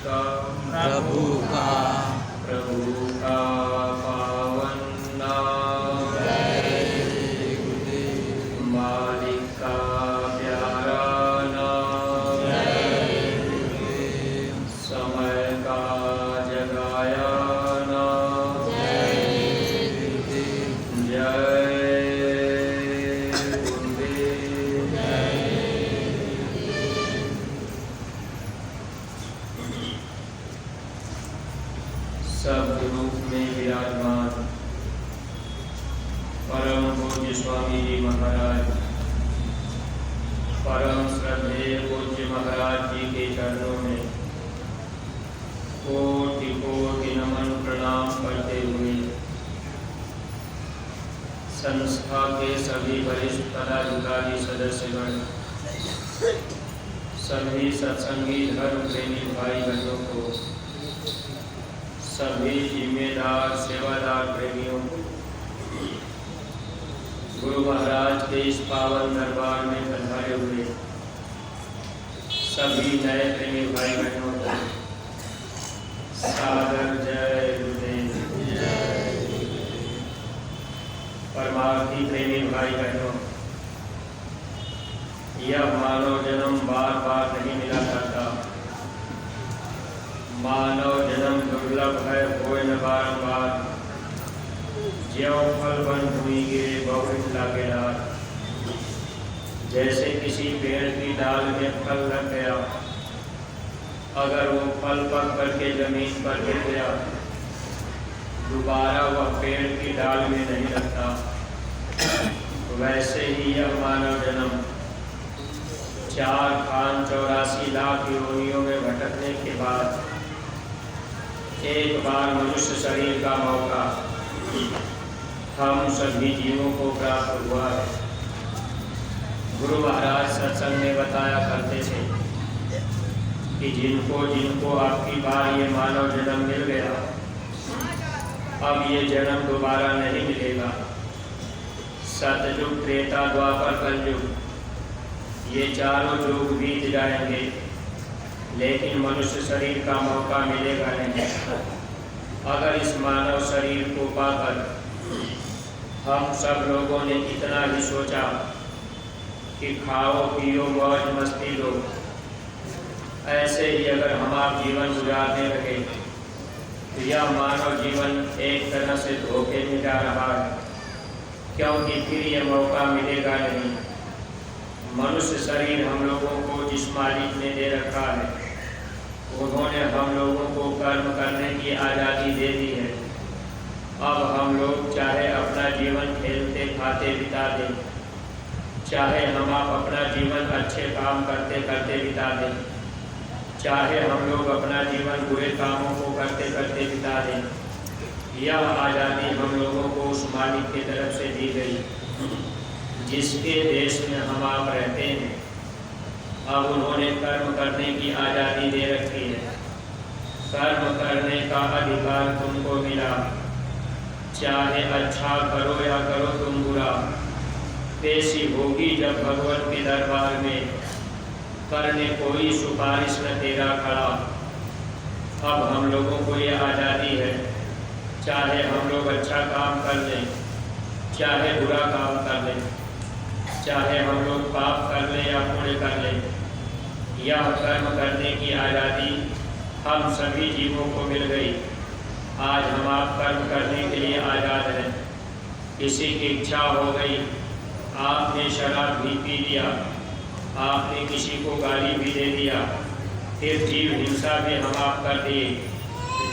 किसका? प्रभु का। प्रभु का पावन नाम, जय गुरुदेव। मालिक का प्यारा नाम, जय गुरुदेव। समय का जगाया नाम, जय गुरुदेव। जय गुरुदेव। सब रूप में विराजमान परम पूज्य स्वामी जी महाराज, परम श्रद्धेय पूज्य महाराज जी के चरणों में कोटि कोटि नमन प्रणाम करते हुए संस्था के सभी वरिष्ठ पदाधिकारी सदस्यगण, सभी सत्संगी धर्म प्रेमी भाई बहनों को, सभी जिम्मेदार सेवादार प्रेमियों को, गुरु महाराज के इस पावन दरबार में पधारे हुए सभी नए प्रेमी भाई बहनों को सादर जय गुरुदेव। परमार्थी प्रेमी भाई बहनों, यह मानव जन्म बार बार नहीं मिला करता। मानव जन्म दुर्लभ है, होए न बारंबार। ज्यों फल बन हुई गिरे बहुत लागेदार। जैसे किसी पेड़ की डाल में फल लग गया, अगर वो फल पक करके जमीन पर गिर गया, दोबारा वह पेड़ की डाल में नहीं लगता। वैसे ही यह मानव जन्म 4,84 लाख योनियों में भटकने के बाद एक बार मनुष्य शरीर का मौका हम सभी जीवों को प्राप्त हुआ है। गुरु महाराज सत्संग में बताया करते थे कि जिनको जिनको आपकी बार ये मानव जन्म मिल गया, अब ये जन्म दोबारा नहीं मिलेगा। सतयुग, त्रेता, द्वापर, कलयुग, ये चारों युग बीत जाएंगे, लेकिन मनुष्य शरीर का मौका मिलेगा नहीं। अगर इस मानव शरीर को पाकर हम सब लोगों ने इतना ही सोचा कि खाओ पियो मौज मस्ती लो, ऐसे ही अगर हम आप जीवन गुजारने लगे तो यह मानव जीवन एक तरह से धोखे में जा रहा है, क्योंकि फिर यह मौका मिलेगा नहीं। मनुष्य शरीर हम लोगों को जिस मालिक ने दे रखा है, उन्होंने हम लोगों को कर्म करने की आज़ादी दे दी है। अब हम लोग चाहे अपना जीवन खेलते खाते बिता दें, चाहे हम आप अपना जीवन अच्छे काम करते करते बिता दें, चाहे हम लोग अपना जीवन बुरे कामों को करते करते बिता दें, यह आज़ादी हम लोगों को उस मालिक की तरफ से दी गई जिसके देश में हम आप रहते हैं। अब उन्होंने कर्म करने की आज़ादी दे रखी है। कर्म करने का अधिकार तुमको मिला, चाहे अच्छा करो या करो तुम बुरा। पेशी होगी जब भगवान के दरबार में, करने कोई सिफारिश न तेरा खड़ा। अब हम लोगों को ये आज़ादी है, चाहे हम लोग अच्छा काम कर लें, चाहे बुरा काम कर लें, चाहे हम लोग पाप कर लें या पुण्य कर लें, यह कर्म करने की आज़ादी हम सभी जीवों को मिल गई। आज हम आप कर्म करने के लिए आज़ाद हैं। किसी की इच्छा हो गई, आपने शराब भी पी लिया, आपने किसी को गाली भी दे दिया, फिर जीव हिंसा भी हम आप कर दिए।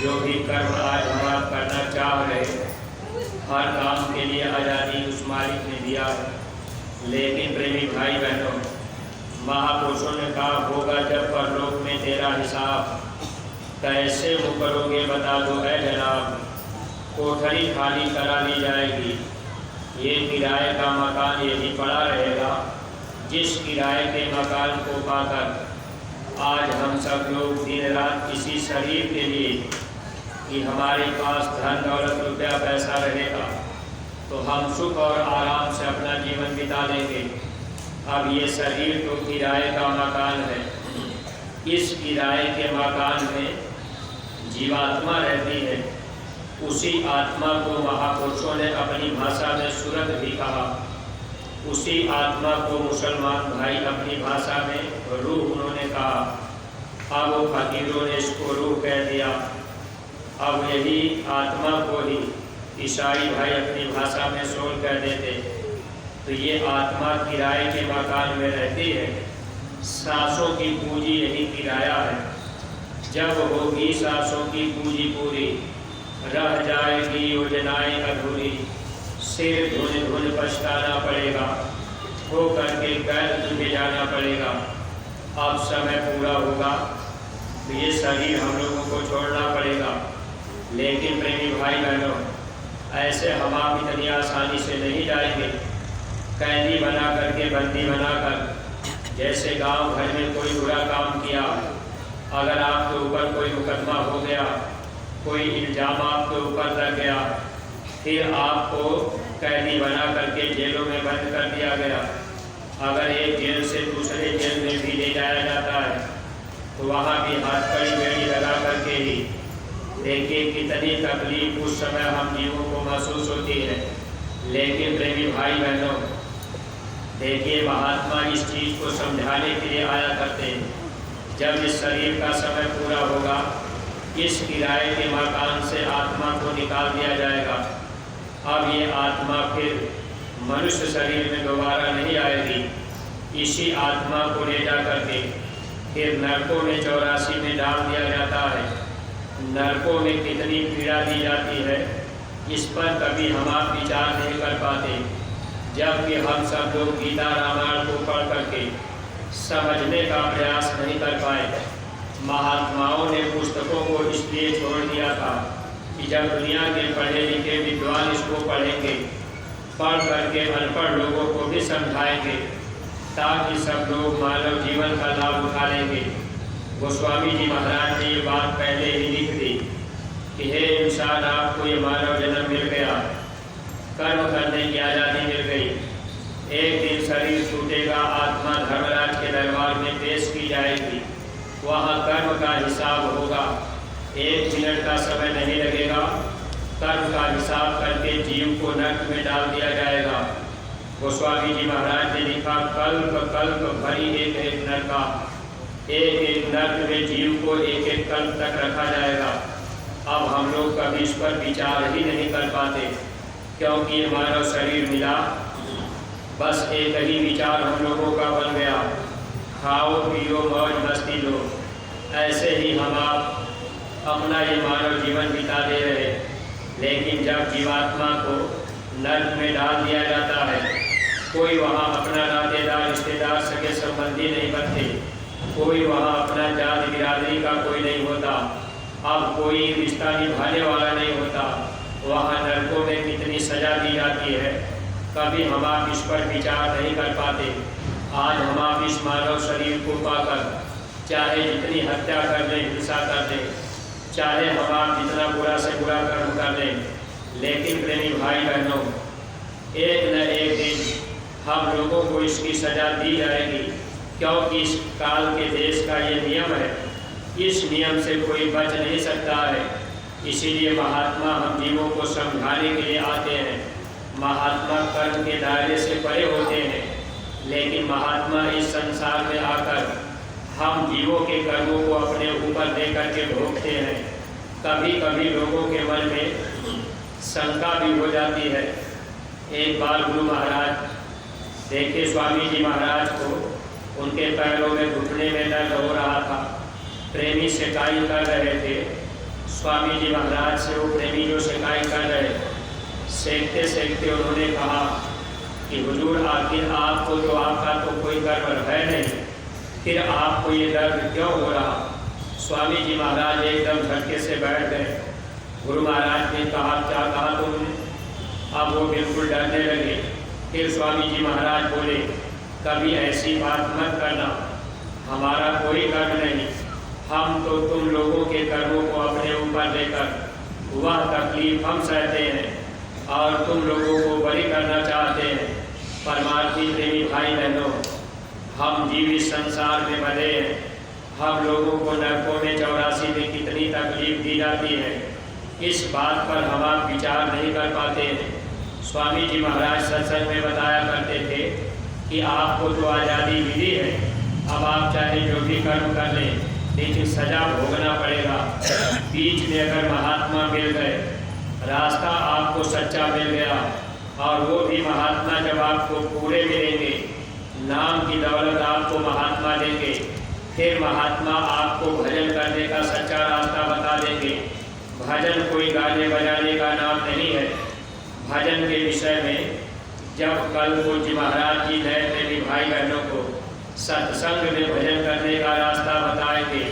जो भी कर्म आज हम आप करना चाह रहे, हर काम के लिए आज़ादी उस मालिक ने दिया है। लेकिन प्रेमी भाई बहनों, महापुरुषों ने कहा होगा जब परलोक में तेरा हिसाब, कैसे वो करोगे बता दो ऐ जनाब। कोठरी खाली करा ली जाएगी, ये किराए का मकान यही पड़ा रहेगा। जिस किराए के मकान को पाकर आज हम सब लोग दिन रात इसी शरीर के लिए कि हमारे पास धन दौलत रुपया पैसा रहेगा तो हम सुख और आराम से अपना जीवन बिता लेंगे। अब ये शरीर तो किराए का मकान है, इस किराए के मकान में जीवात्मा रहती है। उसी आत्मा को महापुरुषों ने अपनी भाषा में सूरत भी कहा। उसी आत्मा को मुसलमान भाई अपनी भाषा में रूह उन्होंने कहा। अब वो फकीरों ने इसको रूह कह दिया। अब यही आत्मा को ही ईसाई भाई अपनी भाषा में सोल कह देते। तो ये आत्मा किराए के मकान में रहती है। सांसों की पूंजी यही किराया है। जब होगी सांसों की पूंजी पूरी, रह जाएगी योजनाएं अधूरी। सिर धुन धुन पछताना पड़ेगा, हो करके कैद में जाना पड़ेगा। अब समय पूरा होगा तो ये शरीर हम लोगों को छोड़ना पड़ेगा। लेकिन प्रेमी भाई बहनों, ऐसे हम आप इतनी आसानी से नहीं जाएंगे। कैदी बना करके, बंदी बनाकर, जैसे गांव घर में कोई बुरा काम किया, अगर आपके ऊपर कोई मुकदमा हो गया, कोई इल्ज़ाम आपके ऊपर लग गया, फिर आपको कैदी बना करके जेलों में बंद कर दिया गया। अगर एक जेल से दूसरे जेल में भी ले जाया जाता है तो वहाँ भी हाथ कड़ी बेड़ी लगा करके ही देखिए कितनी तकलीफ उस समय हम जीवों को महसूस होती है। लेकिन प्रेमी भाई बहनों, देखिए महात्मा इस चीज़ को समझाने के लिए आया करते हैं। जब इस शरीर का समय पूरा होगा, इस किराए के मकान से आत्मा को निकाल दिया जाएगा। अब ये आत्मा फिर मनुष्य शरीर में दोबारा नहीं आएगी। इसी आत्मा को ले जा करके फिर नरकों में 84 में डाल दिया जाता है। नरकों में कितनी पीड़ा दी जाती है, इस पर कभी हम आप विचार नहीं कर पाते। जबकि हम सब लोग गीता रामायण को पढ़ करके समझने का प्रयास नहीं कर पाए। महात्माओं ने पुस्तकों को इसलिए छोड़ दिया था कि जब दुनिया के पढ़े लिखे विद्वान इसको पढ़ेंगे, पढ़ करके अनपढ़ लोगों को भी समझाएंगे, ताकि सब लोग मानव जीवन का लाभ उठा लेंगे। गोस्वामी जी महाराज ने ये बात पहले ही लिख दी कि हे इंसान, आपको ये मानव जन्म मिल गया, कर्म करने की आज़ादी मिल गई। एक दिन शरीर छूटेगा, आत्मा धर्मराज के दरबार में पेश की जाएगी। वहाँ कर्म का हिसाब होगा। 1 मिनट का समय नहीं लगेगा। कर्म का हिसाब करके जीव को नरक में डाल दिया जाएगा। गोस्वामी जी महाराज ने लिखा, कल्प कल्प भरी एक एक नरका, एक एक नरक में जीव को एक एक कल्प तक रखा जाएगा। अब हम लोग कभी इस पर विचार ही नहीं कर पाते, क्योंकि ये मानव शरीर मिला, बस एक ही विचार हम लोगों का बन गया, खाओ पियो मौज मस्ती लो। ऐसे ही हम आप अपना ये मानव जीवन बिता दे रहे। लेकिन जब जीवात्मा को नरक में डाल दिया जाता है, कोई वहाँ अपना नातेदार रिश्तेदार सगे संबंधी नहीं बनते, कोई वहाँ अपना जात बिरादरी का कोई नहीं होता, अब कोई रिश्ता निभाने वाला नहीं होता। वहाँ नरकों में कितनी सजा दी जाती है, कभी हम आप इस पर विचार नहीं कर पाते। आज हम आप इस मानव शरीर को पाकर चाहे जितनी हत्या कर लें, हिंसा कर लें, चाहे हम आप जितना बुरा से बुरा कर्म कर लें, लेकिन प्रेमी भाई बहनों, एक न एक दिन हम लोगों को इसकी सजा दी जाएगी, क्योंकि इस काल के देश का ये नियम है। इस नियम से कोई बच नहीं सकता है। इसीलिए महात्मा हम जीवों को समझाने के लिए आते हैं। महात्मा कर्म के दायरे से परे होते हैं, लेकिन महात्मा इस संसार में आकर हम जीवों के कर्मों को अपने ऊपर लेकर के भोगते हैं। कभी कभी लोगों के मन में शंका भी हो जाती है। एक बार गुरु महाराज देखे स्वामी जी महाराज को, उनके पैरों में घुटने में दर्द हो रहा था। प्रेमी शिकायत कर रहे थे स्वामी जी महाराज से। वो प्रेमी जो शिकायत कर रहे, सेकते सेकते उन्होंने कहा कि हुजूर, आखिर आपको तो आपका तो कोई कर्म है नहीं, फिर आपको ये दर्द क्यों हो रहा? स्वामी जी महाराज एकदम झटके से बैठ गए। गुरु महाराज ने कहा, क्या कहा तुमने? अब वो बिल्कुल डरने लगे। फिर स्वामी जी महाराज बोले, कभी ऐसी बात मत करना, हमारा कोई कर्म नहीं, हम तो तुम लोगों के कर्मों को अपने ऊपर लेकर वह तकलीफ हम सहते हैं और तुम लोगों को बरी करना चाहते हैं। परमार्थी प्रेमी भाई बहनों, हम जीव इस संसार में बंधे हैं, हम लोगों को नरकों में 84 में कितनी तकलीफ दी जाती है, इस बात पर हम आप विचार नहीं कर पाते हैं। स्वामी जी महाराज सत्संग में बताया करते थे कि आपको तो आज़ादी मिली है, अब आप चाहे जो भी कर्म कर लें, लेकिन सजा भोगना पड़ेगा। बीच में अगर महात्मा मिल गए, रास्ता आपको सच्चा मिल गया, और वो भी महात्मा जब आपको पूरे मिलेंगे, नाम की दौलत आपको महात्मा देंगे, फिर महात्मा आपको भजन करने का सच्चा रास्ता बता देंगे। भजन कोई गाने बजाने का नाम नहीं है। भजन के विषय में जब कल पूज्य महाराज जी नए प्रेमी भाई बहनों को सत्संग में भजन करने का रास्ता बताएंगे,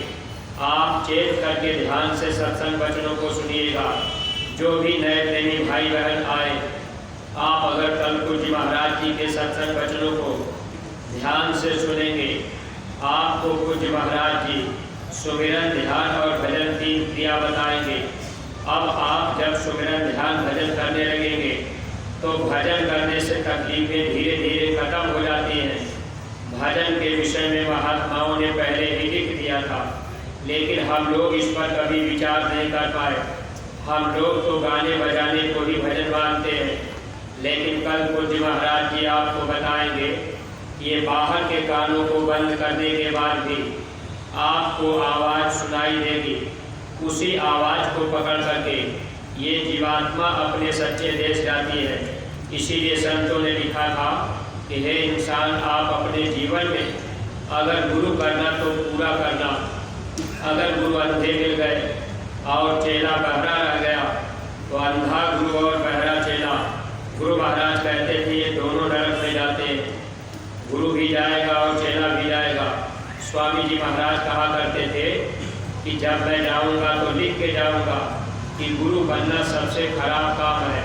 आप चेत करके ध्यान से सत्संग वचनों को सुनिएगा। जो भी नए प्रेमी भाई बहन आए, आप अगर कल पूज्य महाराज जी के सत्संग वचनों को ध्यान से सुनेंगे, आपको पूज्य महाराज जी सुमिरन, ध्यान और भजन 3 क्रिया बताएंगे। अब आप जब सुमिरन, ध्यान, भजन करने लगेंगे तो भजन करने से तकलीफें धीरे धीरे खत्म हो जाती हैं। भजन के विषय में महात्माओं ने पहले ही लिख दिया था, लेकिन हम लोग इस पर कभी विचार नहीं कर पाए। हम लोग तो गाने बजाने को ही भजन मानते हैं, लेकिन कल पूज्य महाराज जी आपको बताएंगे ये बाहर के कानों को बंद करने के बाद भी आपको आवाज़ सुनाई देगी। उसी आवाज़ को पकड़ करके ये जीवात्मा अपने सच्चे देश जाती है। इसीलिए संतों ने लिखा था कि हे इंसान, आप अपने जीवन में अगर गुरु करना तो पूरा करना। अगर गुरु अंधे मिल गए और चेला बहरा रह गया तो अंधा गुरु और बहरा चेला, गुरु महाराज कहते थे ये दोनों नरक में जाते हैं। गुरु भी जाएगा और चेला भी जाएगा। स्वामी जी महाराज कहा करते थे कि जब मैं जाऊंगा तो लिख के जाऊंगा कि गुरु बनना सबसे खराब काम है।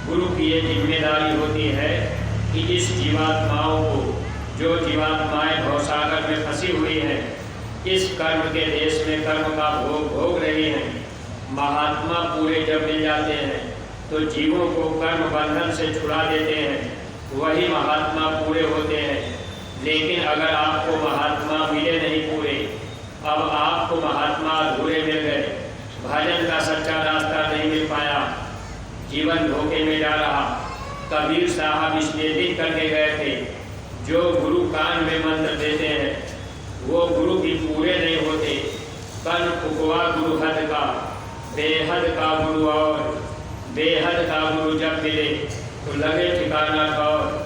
गुरु की ये जिम्मेदारी होती है कि इस जीवात्माओं को, जो जीवात्माएं भवसागर में फंसी हुई हैं, इस कर्म के देश में कर्म का भोग भोग रही हैं, महात्मा पूरे जब मिल जाते हैं तो जीवों को कर्म बंधन से छुड़ा देते हैं, वही महात्मा पूरे होते हैं। लेकिन अगर आपको महात्मा मिले नहीं पूरे, अब आपको महात्मा अधूरे मिल गए, भजन का सच्चा रास्ता नहीं मिल पाया, जीवन धोखे में जा रहा। कबीर साहब इस निवेदित करके गए थे, जो गुरु कान में मंत्र देते हैं वो गुरु भी पूरे नहीं होते। कन फुकवा गुरु हद का, बेहद का गुरु और बेहद का गुरु जब मिले तो लगे ठिकाना और।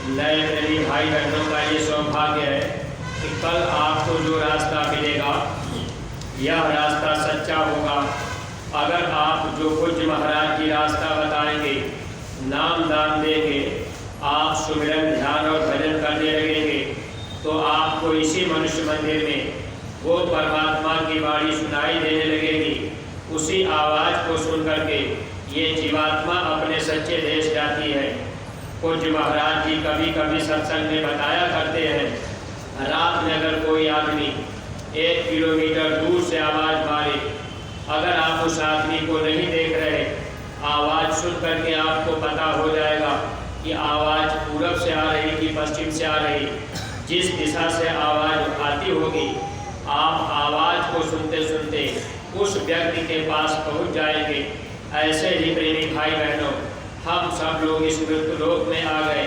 नए प्रेमी भाई बहनों का ये सौभाग्य है कि कल आपको जो रास्ता मिलेगा यह रास्ता सच्चा होगा। अगर आप जो पूज्य महाराज जी रास्ता बताएंगे, नाम दान देंगे, आप सुमिरन, ध्यान और भजन करने लगेंगे, तो आपको इसी मनुष्य मंदिर में वो परमात्मा की वाणी सुनाई देने लगेगी। उसी आवाज़ को सुन करके ये जीवात्मा अपने सच्चे देश जाती है। पूज्य महाराज जी कभी कभी सत्संग में बताया करते हैं, रात में अगर कोई आदमी 1 किलोमीटर दूर से आवाज़ मारे, अगर आप उस आदमी को नहीं देख रहे, आवाज़ सुन करके आपको पता हो जाएगा कि आवाज़ पूरब से आ रही कि पश्चिम से आ रही। जिस दिशा से आवाज़ आती होगी, आप आवाज़ को सुनते सुनते उस व्यक्ति के पास पहुंच जाएंगे। ऐसे ही प्रेमी भाई बहनों, हम सब लोग इस मृत्यु लोक में आ गए।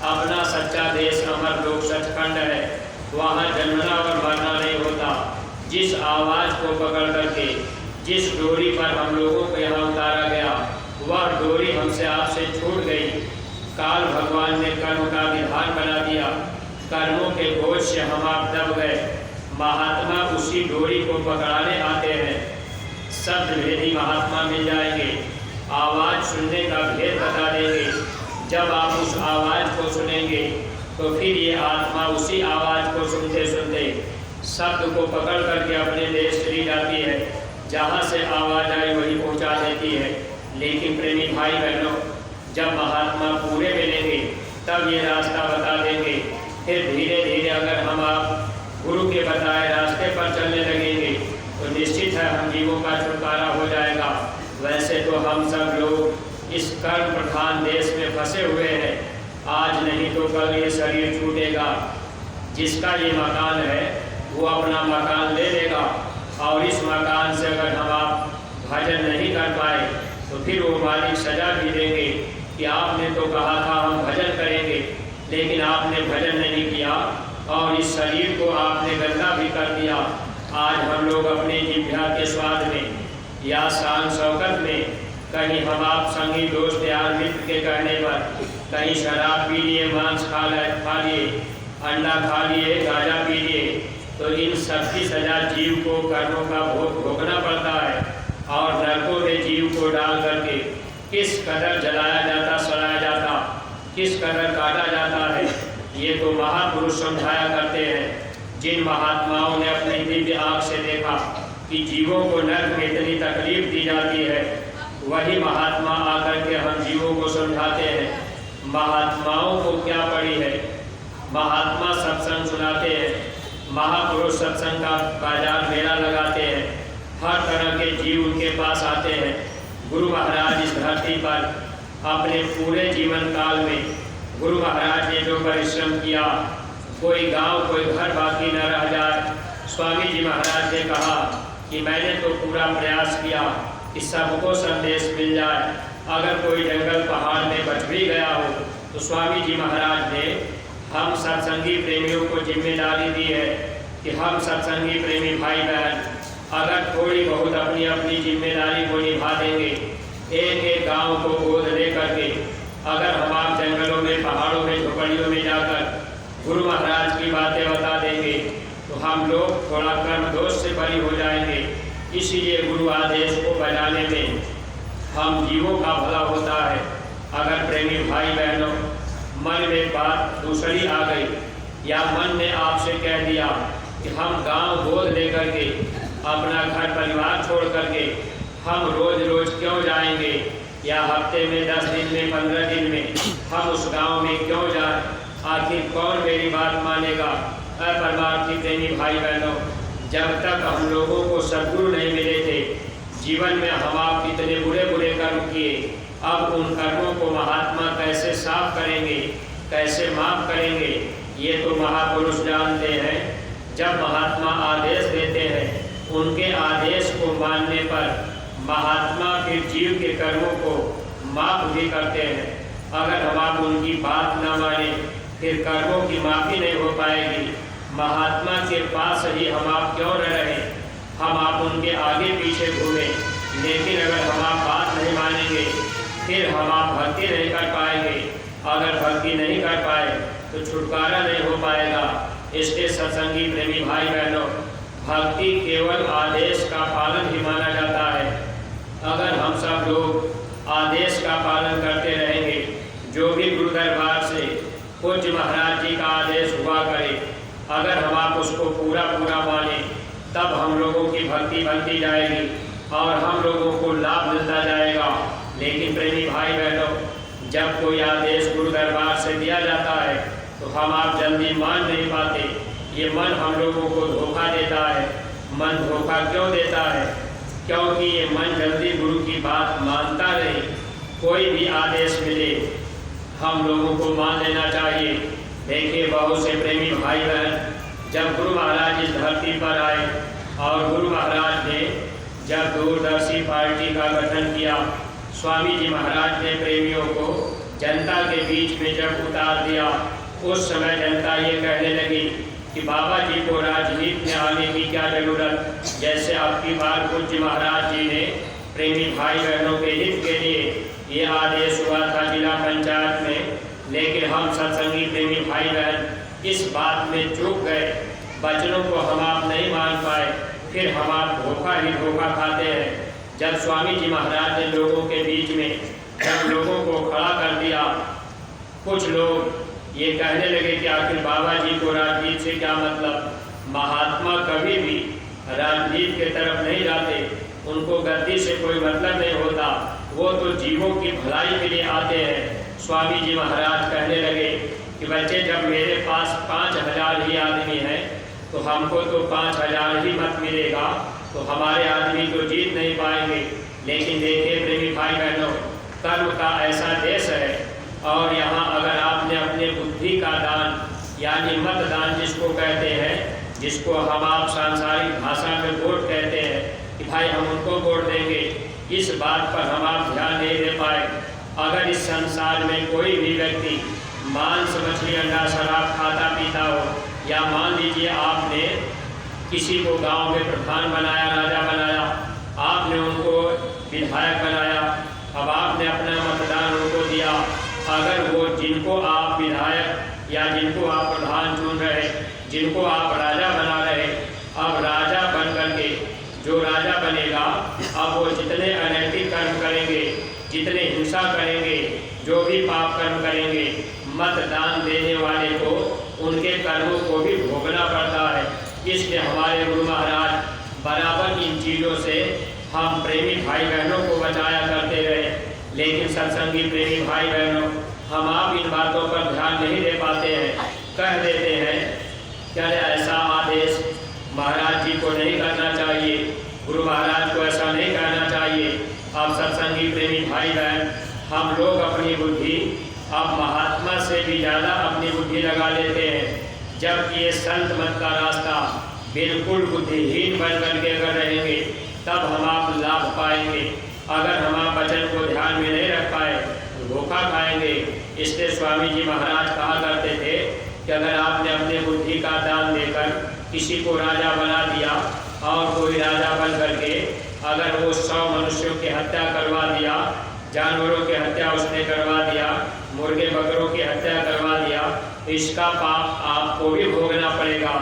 अपना सच्चा देश अमर लोक सचखंड है, वहाँ जन्मना और मरना नहीं होता। जिस आवाज़ को पकड़ करके जिस डोरी पर हम लोगों को यहाँ उतारा गया, वह डोरी हमसे आपसे छूट गई। काल भगवान ने कर्म का विधान बना दिया, कर्मों के बोझ से हम आप दब गए। महात्मा उसी डोरी को पकड़ाने आते हैं। शब्द भेदी महात्मा मिल जाएंगे, आवाज़ सुनने का भेद बता देंगे। जब आप उस आवाज़ को सुनेंगे तो फिर ये आत्मा उसी आवाज़ को सुनते सुनते शब्द को पकड़ करके अपने देश चली जाती है। जहाँ से आवाज़ आई वही पहुँचा देती है। लेकिन प्रेमी भाई बहनों, जब महात्मा पूरे मिलेंगे तब ये रास्ता बता देंगे। फिर धीरे धीरे अगर हम आप गुरु के बताए रास्ते पर चलने लगेंगे तो निश्चित है हम जीवों का छुटकारा हो जाएगा। वैसे तो हम सब लोग इस कर्म प्रधान देश में फंसे हुए हैं। आज नहीं तो कल ये शरीर छूटेगा। जिसका ये मकान है वो अपना मकान ले लेगा, और इस मकान से अगर हम आप भजन नहीं कर पाए तो फिर वो मालिक सजा भी देंगे कि आपने तो कहा था हम भजन करेंगे, लेकिन आपने भजन नहीं किया और इस शरीर को आपने गंदा भी कर दिया। आज हम लोग अपने जिह्वा के स्वाद में या शान शौकत में कहीं हम आप संगी दोस्त यार मित्र के कहने पर कहीं शराब पी लिए, मांस खा लिए, अंडा खा लिए, गांजा पी लिए, तो इन सब की सजा जीव को कर्मों का भोग भोगना पड़ता है। और नरकों में जीव को डाल करके किस कदर जलाया जाता, सड़ाया जाता, किस कदर काटा जाता है, ये तो महापुरुष समझाया करते हैं। जिन महात्माओं ने अपनी दिव्य आँख से देखा कि जीवों को नरक में इतनी तकलीफ दी जाती है, वही महात्मा आकर के हम जीवों को समझाते हैं। महात्माओं को क्या पड़ी है, महात्मा सत्संग सुनाते हैं, महापुरुष सत्संग का बाजार मेला लगाते हैं, हर तरह के जीव उनके पास आते हैं। गुरु महाराज इस धरती पर अपने पूरे जीवन काल में गुरु महाराज ने जो परिश्रम किया, कोई गांव कोई घर बाकी न रह जाए। स्वामी जी महाराज ने कहा कि मैंने तो पूरा प्रयास किया कि सबको संदेश मिल जाए। अगर कोई जंगल पहाड़ में बच भी गया हो तो स्वामी जी महाराज ने हम सत्संगी प्रेमियों को जिम्मेदारी दी है कि हम सत्संगी प्रेमी भाई बहन अगर थोड़ी बहुत अपनी अपनी जिम्मेदारी को निभा देंगे, एक एक गांव को गोद ले करके अगर हम आप जंगलों में, पहाड़ों में, झोपड़ियों में जाकर गुरु महाराज की बातें बता देंगे तो हम लोग थोड़ा कर्म दोष से बरी हो जाएंगे। इसीलिए गुरु आदेश को बजाने में हम जीवों का भला होता है। अगर प्रेमी भाई बहनों मन में बात दूसरी आ गई या मन ने आपसे कह दिया कि हम गांव गोद लेकर के अपना घर परिवार छोड़ करके हम रोज रोज क्यों जाएंगे, या हफ्ते में 10 दिन में 15 दिन में हम उस गांव में क्यों जाएं, आखिर कौन मेरी बात मानेगा। परमार्थी प्रेमी भाई बहनों, जब तक हम लोगों को सद्गुरु नहीं मिले थे, जीवन में हम आप कितने बुरे बुरे कर्म किए, अब उन कर्मों को महात्मा कैसे साफ करेंगे, कैसे माफ करेंगे, ये तो महापुरुष जानते हैं। जब महात्मा आदेश देते हैं, उनके आदेश को मानने पर महात्मा फिर जीव के कर्मों को माफ भी करते हैं। अगर हम आप उनकी बात ना माने फिर कर्मों की माफ़ी नहीं हो पाएगी। महात्मा के पास ही हम आप क्यों न रहें, हम आप उनके आगे पीछे घूमें, लेकिन अगर हम आप बात नहीं मानेंगे फिर हम आप भक्ति नहीं कर पाएंगे। अगर भक्ति नहीं कर पाए तो छुटकारा नहीं हो पाएगा। इसके सत्संगी प्रेमी भाई बहनों, भक्ति केवल आदेश का पालन ही माना जाता है। अगर हम सब लोग आदेश का पालन करते रहेंगे, जो भी गुरु दरबार से पूज्य महाराज जी का आदेश हुआ करे, अगर हम आप उसको पूरा पूरा माने, तब हम लोगों की भक्ति बनती जाएगी और हम लोगों को लाभ मिलता जाएगा। लेकिन प्रेमी भाई बहनों, जब कोई आदेश गुरु दरबार से दिया जाता है तो हम आप जल्दी मान नहीं पाते। ये मन हम लोगों को धोखा देता है। मन धोखा क्यों देता है? क्योंकि ये मन जल्दी गुरु की बात मानता नहीं। कोई भी आदेश मिले हम लोगों को मान लेना चाहिए। देखिए, बहुत से प्रेमी भाई बहन जब गुरु महाराज इस धरती पर आए और गुरु महाराज ने जब दूरदर्शी पार्टी का गठन किया, स्वामी जी महाराज ने प्रेमियों को जनता के बीच में जब उतार दिया, उस समय जनता ये कहने लगी कि बाबा जी को राजनीति में आने की क्या जरूरत। जैसे आपकी बार पूज्य महाराज जी ने प्रेमी भाई बहनों के हित के लिए ये आदेश हुआ था जिला पंचायत में, लेकिन हम सत्संगी प्रेमी भाई बहन इस बात में चूक गए, वचनों को हम आप नहीं मान पाए, फिर हम आप धोखा ही धोखा खाते हैं। जब स्वामी जी महाराज ने लोगों के बीच में जब लोगों को खड़ा कर दिया, कुछ लोग ये कहने लगे कि आखिर बाबा जी को राजनीति से क्या मतलब। महात्मा कभी भी राजनीति के तरफ नहीं जाते, उनको गद्दी से कोई मतलब नहीं होता, वो तो जीवों की भलाई के लिए आते हैं। स्वामी जी महाराज कहने लगे कि बच्चे, जब मेरे पास 5000 ही आदमी हैं तो हमको तो 5000 ही मत मिलेगा, तो हमारे आदमी तो जीत नहीं पाएंगे। लेकिन देखिए प्रेमी भाई बहनों, कर्म का ऐसा देश है और यहाँ अगर आपने अपने बुद्धि का दान यानी मतदान जिसको कहते हैं, जिसको हम आप सांसारिक भाषा में वोट कहते हैं कि भाई हम उनको वोट देंगे, इस बात पर हम आप ध्यान नहीं दे पाए। अगर इस संसार में कोई भी व्यक्ति मांस मछली अंडा शराब खाता पीता हो, या मान लीजिए आपने किसी को गांव में प्रधान बनाया, राजा बनाया, आपने उनको विधायक बनाया, अब आपने अपना मतदान उनको दिया, अगर वो जिनको आप विधायक या जिनको आप प्रधान चुन रहे, जिनको आप राजा बना रहे, अब राजा बन करके जो राजा बनेगा, अब वो जितने अनैतिक कर्म करेंगे, जितने हिंसा करेंगे, जो भी पाप कर्म करेंगे, मतदान देने वाले को उनके कर्मों को भी भोगना पड़ता है। इसलिए हमारे गुरु महाराज बराबर इन चीज़ों से हम प्रेमी भाई बहनों को बचाया करते रहे। लेकिन सत्संगी प्रेमी भाई बहनों, हम आप इन बातों पर ध्यान नहीं दे पाते हैं, कह देते हैं क्या ऐसा आदेश महाराज जी को नहीं करना चाहिए, गुरु महाराज को ऐसा नहीं कहना चाहिए। अब सत्संगी प्रेमी भाई बहन, हम लोग अपनी बुद्धि अब महात्मा से भी ज़्यादा अपनी बुद्धि लगा लेते हैं, जबकि ये संत मत का रास्ता बिल्कुल बुद्धिहीन बन करके अगर रहेंगे तब हम आप लाभ पाएंगे। अगर हम आप वचन को ध्यान में नहीं रख पाए तो धोखा खाएंगे। इसलिए स्वामी जी महाराज कहा करते थे कि अगर आपने अपने बुद्धि का दान देकर किसी को राजा बना दिया और कोई राजा बन करके अगर वो 100 मनुष्यों की हत्या करवा दिया, जानवरों की हत्या उसने करवा दिया, मुर्गे बकरों की हत्या करवा दिया, तो इसका पाप आपको भी भोगना पड़ेगा।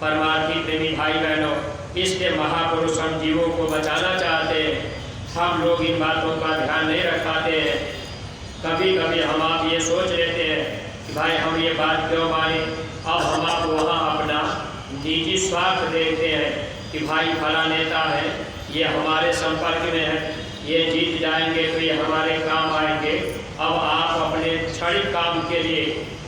परमार्थी प्रेमी भाई बहनों, इसलिए महापुरुष हम जीवों को बचाना चाहते हैं, हम लोग इन बातों का ध्यान नहीं रखाते हैं। कभी कभी हम आप ये सोच लेते हैं कि भाई हम ये बात क्यों माने। अब हम आप वहाँ अपना निजी स्वार्थ देखते हैं कि भाई फला नेता है, ये हमारे संपर्क में है, ये जीत जाएंगे तो ये हमारे काम आएंगे। अब आप अपने क्षणिक काम के लिए,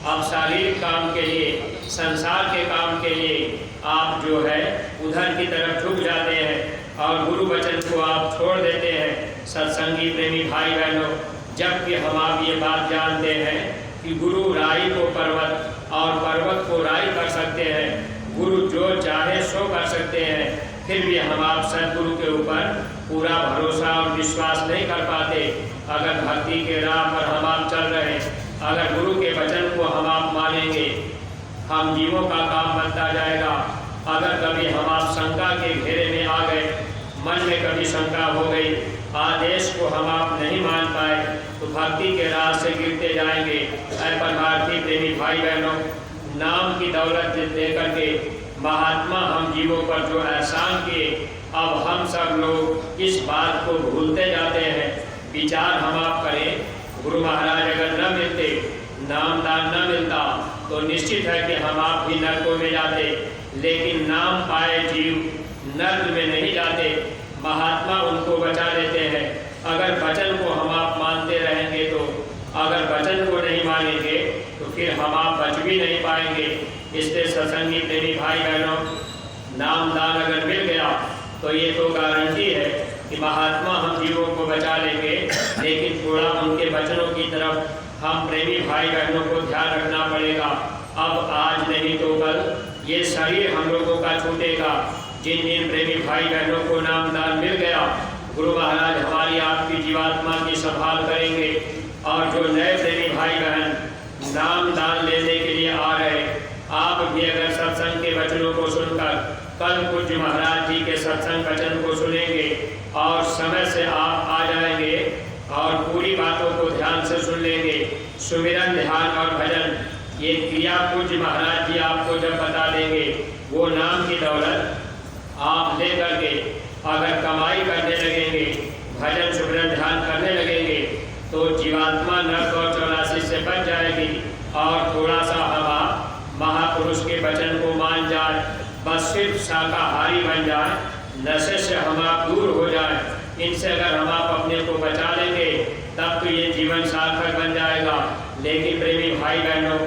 अब शारीरिक काम के लिए, संसार के काम के लिए आप जो है उधर की तरफ झुक जाते हैं और गुरु वचन को आप छोड़ देते हैं। सत्संगी प्रेमी भाई बहनों, जबकि हम आप ये बात जानते हैं कि गुरु राई को पर्वत और पर्वत को राई कर सकते हैं, गुरु जो चाहे सो कर सकते हैं, फिर भी हम आप सदगुरु के ऊपर पूरा भरोसा और विश्वास नहीं कर पाते। अगर भक्ति के राह पर हम आप चल रहे हैं, अगर गुरु के वचन को हम आप मानेंगे, हम जीवों का काम बनता जाएगा। अगर कभी हम आप शंका के घेरे में आ गए, मन में कभी शंका हो गई, आदेश को हम आप नहीं मान पाए, तो भक्ति के राह से गिरते जाएंगे। परमार्थी प्रेमी भाई बहनों, नाम की दौलत दे करके महात्मा हम जीवों पर जो एहसान किए, अब हम सब लोग इस बात को भूलते जाते हैं। विचार हम आप करें, गुरु महाराज अगर न मिलते, नामदान न मिलता, तो निश्चित है कि हम आप भी नरकों में जाते। लेकिन नाम पाए जीव नर्क में नहीं जाते, महात्मा उनको बचा लेते हैं। अगर वचन को हम आप मानते रहेंगे तो, अगर वचन को नहीं मानेंगे तो फिर हम आप बच भी नहीं पाएंगे। इसलिए सत्संगी प्रेमी भाई बहनों, नामदान अगर मिल गया तो ये तो गारंटी है कि महात्मा हम जीवों को बचा लेंगे। लेकिन थोड़ा उनके वचनों की तरफ हम प्रेमी भाई बहनों को ध्यान रखना पड़ेगा। अब आज नहीं तो कल ये शरीर हम लोगों का छूटेगा। जिन जिन प्रेमी भाई बहनों को नामदान मिल गया, गुरु महाराज हमारी आपकी जीवात्मा की संभाल करेंगे। और जो नए प्रेमी भाई बहन नामदान लेने के लिए आ रहे, आप भी अगर सत्संग के वचनों को सुनकर कल पूज्य महाराज जी के सत्संग वचन को सुनेंगे और समय से आप आ जाएंगे और पूरी बातों को ध्यान से सुन लेंगे। सुमिरन, ध्यान और भजन, ये क्रिया पूज्य महाराज जी आपको जब बता देंगे, वो नाम की दौलत आप ले करके अगर कमाई करने लगेंगे, भजन सुमिरन ध्यान करने लगेंगे, तो जीवात्मा नर्क और 84 से बच जाएगी। और थोड़ा सा हम आप महापुरुष के वचन को मान जाए, बस सिर्फ शाकाहारी बन जाए, नशे से हम आप दूर हो जाए, इनसे अगर हम आप अपने को बचा लेंगे तब तो ये जीवन सार्थक बन जाएगा। लेकिन प्रेमी भाई बहनों,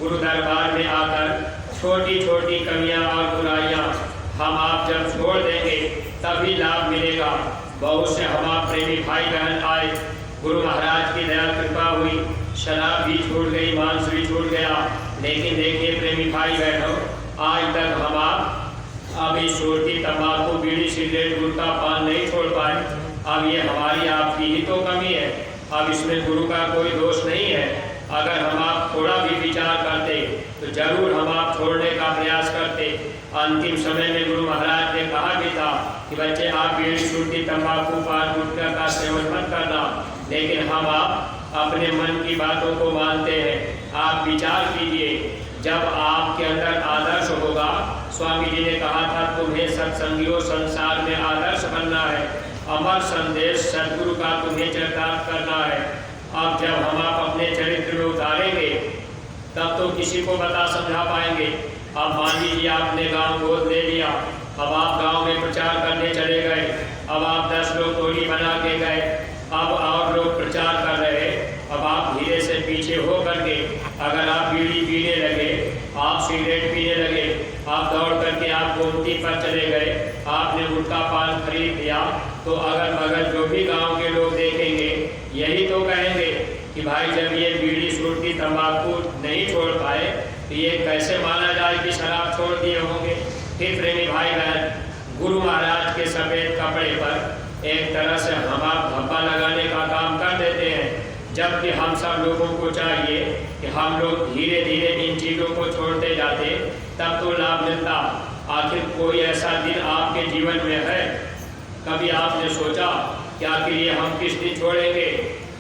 गुरु दरबार में आकर छोटी छोटी कमियां और बुराइयां हम आप जब छोड़ देंगे तभी लाभ मिलेगा। बहुत से हम आप प्रेमी भाई बहन आए, गुरु महाराज की दया कृपा हुई, शराब भी छूट गई, मांस भी छूट गया। लेकिन देखिए प्रेमी भाई बहनों, आज तक हम आप अब इस सूरती तंबाकू बीड़ी सिगरेट गुटखा पान नहीं छोड़ पाए, अब ये हमारी आपकी ही तो कमी है। अब इसमें गुरु का कोई दोष नहीं है। अगर हम आप थोड़ा भी विचार करते तो जरूर हम आप छोड़ने का प्रयास करते। अंतिम समय में गुरु महाराज ने कहा भी था कि बच्चे आप बीड़ी सूरती तंबाकू पान गुटखा का सेवन मत करना, लेकिन हम आप अपने मन की बातों को मानते हैं। आप विचार कीजिए, जब आपके अंदर आदर्श होगा, स्वामी जी ने कहा था तुम्हें सत्संगियों संसार में आदर्श बनना है, अमर संदेश सदगुरु का तुम्हें चरितार्थ करना है। अब जब हम आप अपने चरित्र में उतारेंगे तब तो किसी को बता समझा पाएंगे। अब मान लीजिए आपने गांव गोद ले लिया, अब आप गांव में प्रचार करने चले गए, अब आप 10 लोग टोली बना के गए, अब और लोग प्रचार कर रहे, अब आप धीरे से पीछे हो करके अगर आप बीड़ी पीने लगे, आप सिगरेट पीने लगे, आप दौड़ करके आप गोमती पर चले गए, आपने गुटखा पान खरीद लिया, तो अगल बगल जो भी गांव के लोग देखेंगे यही तो कहेंगे कि भाई जब ये बीड़ी सूरती तंबाकू नहीं छोड़ पाए तो ये कैसे माना जाए कि शराब छोड़ दिए होंगे। फिर प्रेमी भाई बहन, गुरु महाराज के सफ़ेद कपड़े पर एक तरह से हम आप धब्बा लगाने का काम कर देते हैं, जबकि हम सब लोगों को चाहिए कि हम लोग धीरे धीरे इन चीज़ों को छोड़ते जाते, तब तो लाभ मिलता। आखिर कोई ऐसा दिन आपके जीवन में है, कभी आपने सोचा कि आखिर ये हम किस दिन छोड़ेंगे?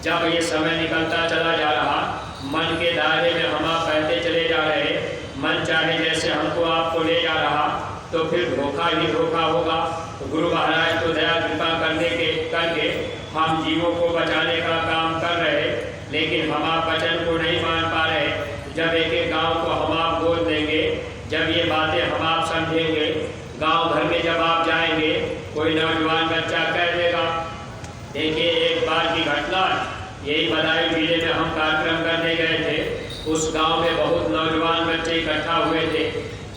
जब ये समय निकलता चला जा रहा, मन के दायरे में हम आप बहते चले जा रहे, मन चाहे जैसे हमको आपको ले जा रहा, तो फिर धोखा ही धोखा होगा। तो गुरु महाराज तो दया कृपा करके हम जीवों को बचाने का काम कर रहे, लेकिन हम आप वचन को नहीं मान पा रहे। जब एक एक गाँव को हम आप गोद देंगे, जब ये बातें हम आप समझेंगे, गांव भर में जब आप जाएंगे, कोई नौजवान बच्चा कह देगा। देखिए एक बार की घटना, यही बदायूं जिले में हम कार्यक्रम करने गए थे। उस गांव में बहुत नौजवान बच्चे इकट्ठा हुए थे।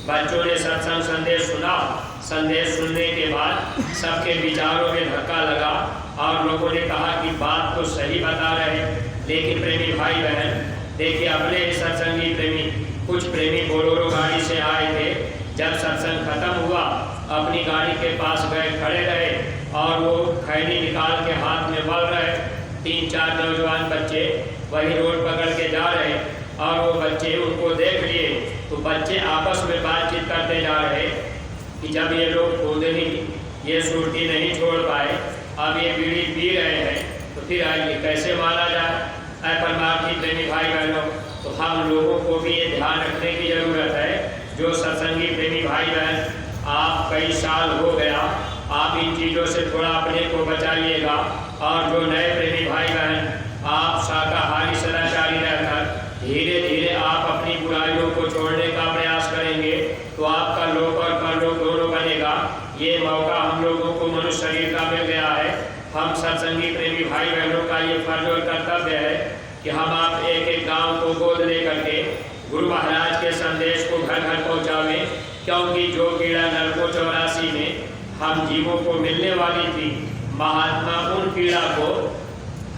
बच्चों ने सत्संग संदेश सुना। संदेश सुनने के बाद सबके विचारों में धक्का लगा और लोगों ने कहा कि बात तो सही बता रहे, लेकिन प्रेमी भाई बहन देखिए, अपने सत्संगी प्रेमी, कुछ प्रेमी बोलोरो गाड़ी से आए थे। जब सत्संग खत्म हुआ, अपनी गाड़ी के पास गए, खड़े रहे और वो खैनी निकाल के हाथ में मल रहे। 3-4 नौजवान बच्चे वही रोड पकड़ के जा रहे और वो बच्चे उनको देख लिए, तो बच्चे आपस में बातचीत करते जा रहे कि जब ये लोग खुद ही ये सुरती नहीं छोड़ पाए, अब ये बीड़ी पी रहे हैं, तो फिर आइए कैसे माना जाए। परमार्थी प्रेमी भाई बहनों, तो हम लोगों को भी ये ध्यान रखने की ज़रूरत है। जो सत्संगी प्रेमी भाई बहन, आप कई साल हो गया, आप इन चीज़ों से थोड़ा अपने को बचाइएगा। और जो नए प्रेमी भाई बहन, आप शाकाहारी सदाचारी रहकर धीरे धीरे आप अपनी बुराइयों को छोड़ने का प्रयास करेंगे, तो आपका लोक और परलोक दोनों बनेगा। ये मौका हम लोगों को मनुष्य शरीर का मिल गया है। हम सत्संगी प्रेमी भाई बहनों का ये फर्ज और कर्तव्य है कि हम आप एक एक गांव को गोद ले करके गुरु महाराज के संदेश को घर घर पहुँचावें, क्योंकि जो पीड़ा नरकों 84 में हम जीवों को मिलने वाली थी, महात्मा उन पीड़ा को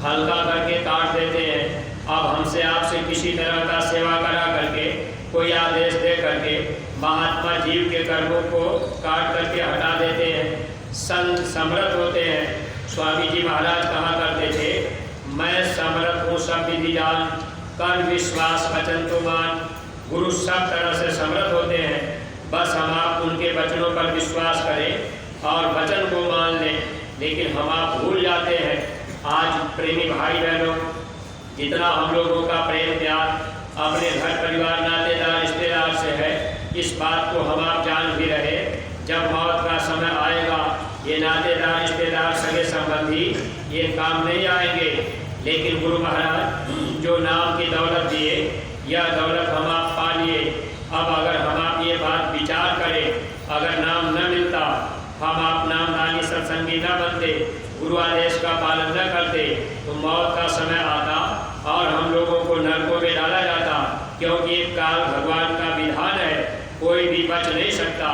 हल्का करके काट देते हैं। अब हमसे आपसे किसी तरह का सेवा करा करके, कोई आदेश दे करके महात्मा जीव के कर्मों को काट करके हटा देते हैं, समर्थ होते हैं। स्वामी जी महाराज कहा करते थे, मैं समर्थ हूँ सब विधि जान, कर विश्वास वचन तो मान। गुरु सब तरह से समर्थ होते हैं, बस हम आप उनके वचनों पर विश्वास करें और वचन को मान लें। लेकिन हम आप भूल जाते हैं। आज प्रेमी भाई बहनों, जितना हम लोगों का प्रेम प्यार अपने घर परिवार नातेदार रिश्तेदार से है, इस बात को हम आप जान भी रहे। जब मौत का समय आएगा, ये नातेदार रिश्तेदार सगे संबंधी ये काम नहीं आएंगे, लेकिन गुरु महाराज जो नाम की दौलत दिए, यह दौलत हम आप पा लिए। अब अगर हम आप ये बात विचार करें, अगर नाम न मिलता, हम आप नामदानी सत्संगी न बनते, गुरु आदेश का पालन न करते, तो मौत का समय आता और हम लोगों को नरकों में डाला जाता। क्योंकि एक काल भगवान का विधान है, कोई भी बच नहीं सकता।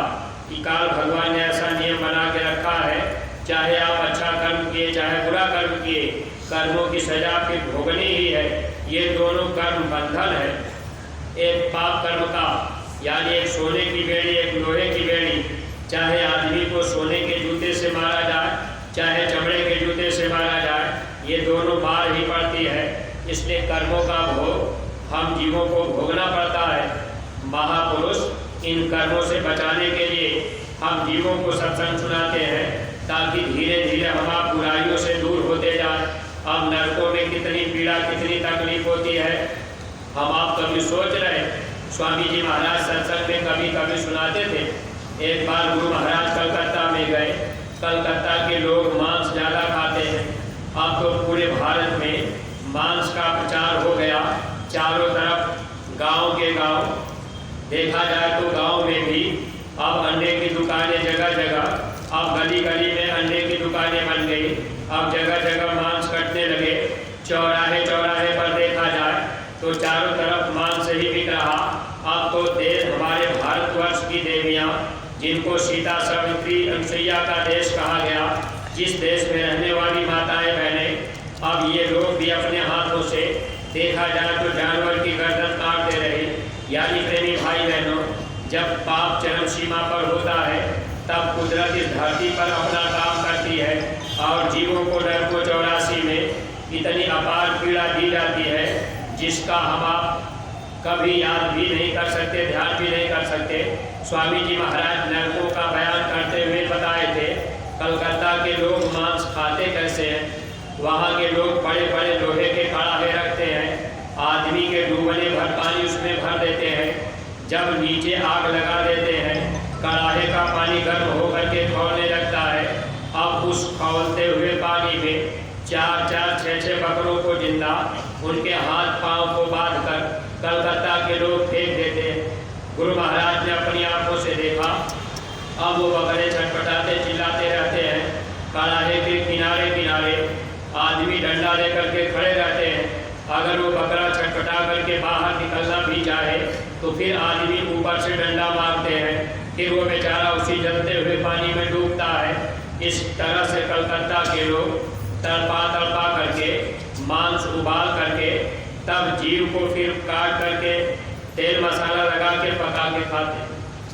कि काल भगवान ने ऐसा नियम बना के रखा है, चाहे आप अच्छा कर्म किए चाहे बुरा कर्म किए, कर्मों की सजा फिर भोगनी ही है। ये दोनों कर्म बंधन है। एक पाप कर्म का, यानी एक सोने की बेड़ी, एक लोहे की बेड़ी, चाहे आदमी को सोने के जूते से मारा जाए, चाहे चमड़े के जूते से मारा जाए, ये दोनों मार ही पड़ती है। इसलिए कर्मों का भोग हम जीवों को भोगना पड़ता है। महापुरुष इन कर्मों से बचाने के लिए हम जीवों को सत्संग सुनाते हैं, ताकि धीरे धीरे हम आप बुराइयों से दूर होते जाए। अब नरकों में कितनी पीड़ा, कितनी तकलीफ होती है, हम आप कभी सोच रहे। स्वामी जी महाराज सत्संग में कभी कभी सुनाते थे। एक बार गुरु महाराज कलकत्ता में गए। कलकत्ता के लोग मांस ज़्यादा खाते हैं। अब तो पूरे भारत में मांस का प्रचार हो गया, चारों तरफ गांव के गांव। देखा जाए तो गांव में भी अब अंडे की दुकानें जगह जगह, अब गली गली में अंडे की दुकानें बन गई। अब जगह जगह मांस कटने लगे। चौराहे चौराहे पर देखा जाए तो चारों तरफ मांस ही बिक रहा। अब तो देश, हमारे भारतवर्ष की देवियाँ, जिनको सीता सावित्री अनसुईया का देश कहा गया, जिस देश में रहने वाली माताएं बहनें, अब ये लोग भी अपने हाथों से देखा जाए तो जानवर की गर्दन काटते रहे। यानी प्रेमी भाई बहनों, जब पाप चरम सीमा पर होता है, तब कुदरत इस धरती पर अपना काम करती है और जीवों को नरकों 84 में इतनी अपार पीड़ा दी जाती है, जिसका हम आप कभी याद भी नहीं कर सकते, ध्यान भी नहीं कर सकते। स्वामी जी महाराज नरकों का बयान करते हुए बताए थे, कलकत्ता के लोग मांस खाते कैसे हैं। वहाँ के लोग बड़े बड़े लोहे के कड़ाहे रखते हैं, आदमी के डूबने भर पानी उसमें भर देते हैं। जब नीचे आग लगा देते हैं, कड़ाहे का पानी गर्म होकर के खौलने लगता है। अब उस खौलते हुए पानी में 4-4, 6-6 बकरों को जिंदा, उनके हाथ पांव को बांधकर कलकत्ता के लोग फेंक देते हैं। गुरु महाराज ने अपनी आंखों से देखा। अब वो बकरे छटपटाते चिल्लाते रहते हैं। कड़ाहे के किनारे किनारे आदमी डंडा लेकर के खड़े रहते हैं। अगर वो बकरा छटपटा करके बाहर निकलना भी चाहे तो फिर आदमी ऊपर से डंडा मारते हैं, फिर वो बेचारा उसी जलते हुए पानी में डूबता है। इस तरह से कलकत्ता के लोग तड़पा तड़पा करके, मांस उबाल करके, तब जीव को फिर काट करके तेल मसाला लगा के पका के खाते।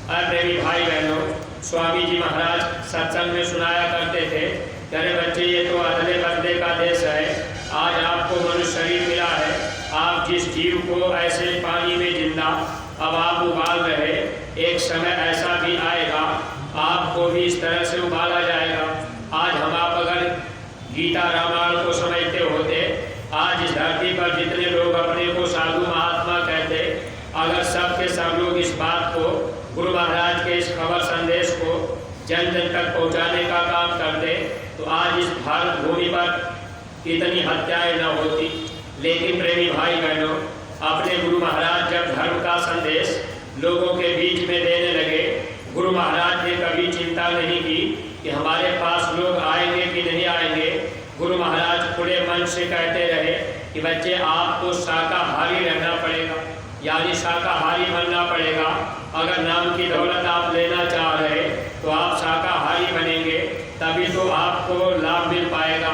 अरे मेरी भाई बहनों, स्वामी जी महाराज सत्संग में सुनाया करते थे, अरे बच्चे, ये तो अदले बदले का देश है। आज आपको मनुष्य शरीर मिला है, आप जिस जीव को ऐसे पानी में जिंदा अब आप उबाल रहे, एक समय ऐसा भी आएगा आपको भी इस तरह से उबाला जाएगा। आज हम आप अगर गीता रामायण को समझते होते, आज इस धरती पर जितने लोग अपने को साधु महात्मा कहते, अगर सब के सब लोग इस बात को, गुरु महाराज के इस खबर संदेश को जन जन तक पहुँचाने का काम करते, तो आज इस भारत भूमि पर इतनी हत्याएं न होती। लेकिन प्रेमी भाई बहनों, अपने गुरु महाराज जब धर्म का संदेश लोगों के बीच में देने लगे, गुरु महाराज ने कभी चिंता नहीं की कि हमारे पास लोग आएंगे कि नहीं आएंगे। गुरु महाराज खुले मन से कहते रहे कि बच्चे, आपको शाकाहारी रहना पड़ेगा, यानी शाकाहारी बनना पड़ेगा। अगर नाम की दौलत आप लेना चाह रहे तो आप शाकाहारी बनेंगे, तभी तो आपको लाभ मिल पाएगा।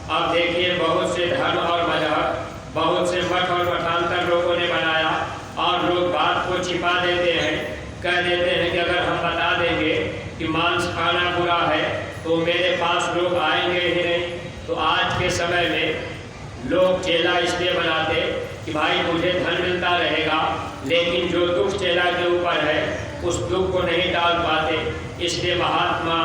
अब देखिए, बहुत से धर्म और मजहब, बहुत से मठ और मठांतर लोगों ने बनाया और लोग बात को छिपा देते हैं, कह देते हैं कि अगर हम बता देंगे कि मांस खाना बुरा है तो मेरे पास लोग आएंगे ही नहीं। तो आज के समय में लोग चेला इसलिए बनाते कि भाई मुझे धन मिलता रहेगा, लेकिन जो दुख चेला के ऊपर है उस दुख को नहीं टाल पाते। इसलिए महात्मा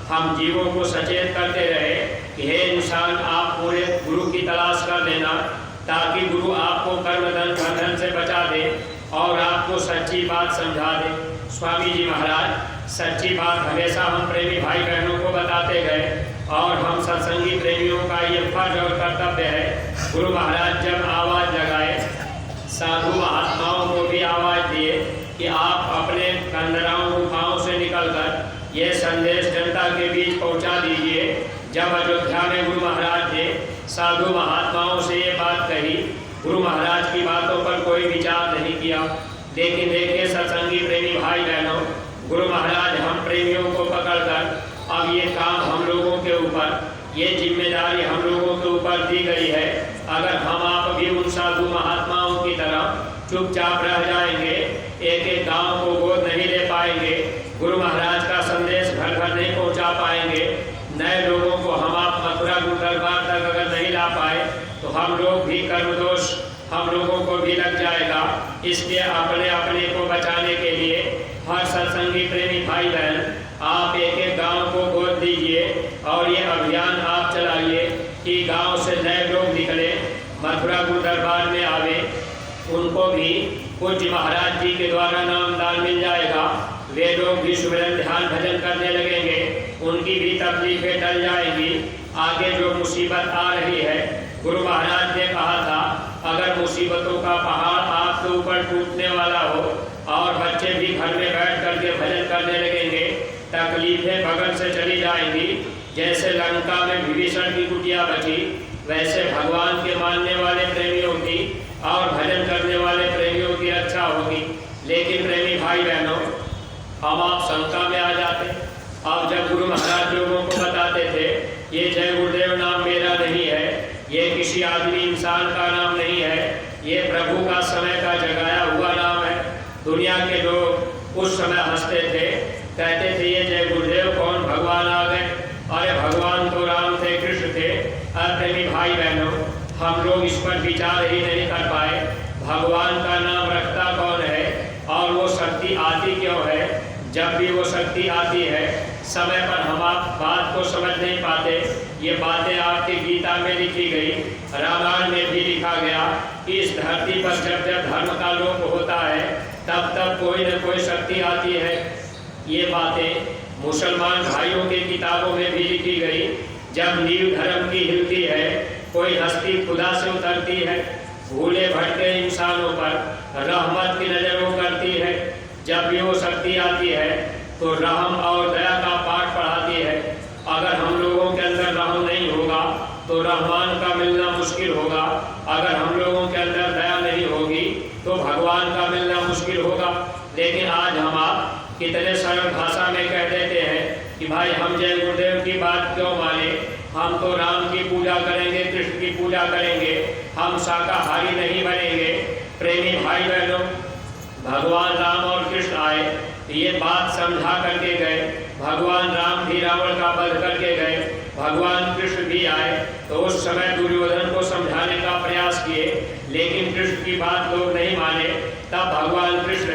हम जीवों को सचेत करते रहे कि हे इंसान, आप पूरे गुरु की तलाश कर लेना, ताकि गुरु आपको कर्मधन बंधन से बचा दे और आपको सच्ची बात समझा दे। स्वामी जी महाराज सच्ची बात हमेशा हम प्रेमी भाई बहनों को बताते गए और हम सत्संगी प्रेमियों का ये फर्ज और कर्तव्य है। गुरु महाराज जब आवाज़ लगाए, साधु महात्माओं को भी आवाज़ दिए कि आप अपने कंदराओं गुफाओं से निकलकर ये संदेश जनता के बीच पहुंचा दीजिए। जब अयोध्या में गुरु महाराज ने साधु महात्माओं से ये बात कही, गुरु महाराज की बातों पर कोई विचार नहीं किया। लेकिन देखिए सत्संगी प्रेमी भाई बहनों, गुरु महाराज हम प्रेमियों को पकड़कर अब ये काम हम लोगों के ऊपर, ये जिम्मेदारी हम लोगों के ऊपर दी गई है। अगर हम आप भी उन साधु महात्माओं की तरह चुपचाप रह जाएंगे, एक एक गांव को गोद नहीं ले पाएंगे, गुरु महाराज का संदेश कर्म दोष हम लोगों को भी लग जाएगा। इसलिए अपने अपने को बचाने के लिए हर सत्संगी प्रेमी भाई बहन आप एक एक गांव को गोद दीजिए और ये अभियान आप चलाइए कि गांव से नए लोग निकले, मथुरा गुरु दरबार में आवे, उनको भी पूज्य महाराज जी के द्वारा नाम दान मिल जाएगा। वे लोग भी सुमिरन ध्यान भजन करने लगेंगे, उनकी भी तकलीफें टल जाएंगी। आगे जो मुसीबत आ रही है, गुरु महाराज ने कहा था अगर मुसीबतों का पहाड़ आपके ऊपर टूटने वाला हो और बच्चे भी घर में बैठ करके भजन करने लगेंगे, तकलीफें बगल से चली जाएंगी। जैसे लंका में विभीषण की कुटिया बची, वैसे भगवान के मानने वाले प्रेमियों की और भजन करने वाले प्रेमियों की अच्छा होगी। लेकिन प्रेमी भाई बहनों, हम आप शंका में आ जाते। अब जब गुरु महाराज लोगों को बताते थे ये जय गुरुदेव नाम मेरा नहीं है, ये किसी आदमी इंसान का नाम नहीं है, ये प्रभु का समय का जगाया हुआ नाम है। दुनिया के लोग उस समय हंसते थे, कहते थे ये जय गुरुदेव कौन, भगवान आ गए। अरे भगवान तो राम थे, कृष्ण थे। प्रेमी भाई बहनों, हम लोग इस पर विचार ही नहीं कर पाए भगवान का नाम रखता कौन है और वो शक्ति आती क्यों है। जब भी वो शक्ति आती है समय पर हम आप बात को समझ नहीं पाते। ये बातें आपकी गीता में लिखी गई, रामायण में भी लिखा गया कि इस धरती पर जब जब धर्म का लोप होता है तब तब कोई न कोई शक्ति आती है। ये बातें मुसलमान भाइयों की किताबों में भी लिखी गई। जब नींव धर्म की हिलती है, कोई हस्ती खुदा से उतरती है, भूले भटके इंसानों पर रहमत की नजर वो करती है। जब भी वो शक्ति आती है तो रहम और दया का पाठ पढ़ाती है। अगर हम लोगों के अंदर रहम नहीं होगा तो रहमान का मिलना मुश्किल होगा। अगर हम लोगों के अंदर दया नहीं होगी तो भगवान का मिलना मुश्किल होगा। लेकिन आज हम आप कितने सरल भाषा में कह देते हैं कि भाई हम जय गुरुदेव की बात क्यों माने, हम तो राम की पूजा करेंगे, कृष्ण की पूजा करेंगे, हम शाकाहारी नहीं बनेंगे। प्रेमी भाई बहनों, भगवान राम और कृष्ण आए, ये बात समझा करके गए। भगवान राम भी रावण का वध करके गए, भगवान कृष्ण भी आए तो उस समय दुर्योधन को समझाने का प्रयास किए, लेकिन कृष्ण की बात लोग नहीं माने। तब भगवान कृष्ण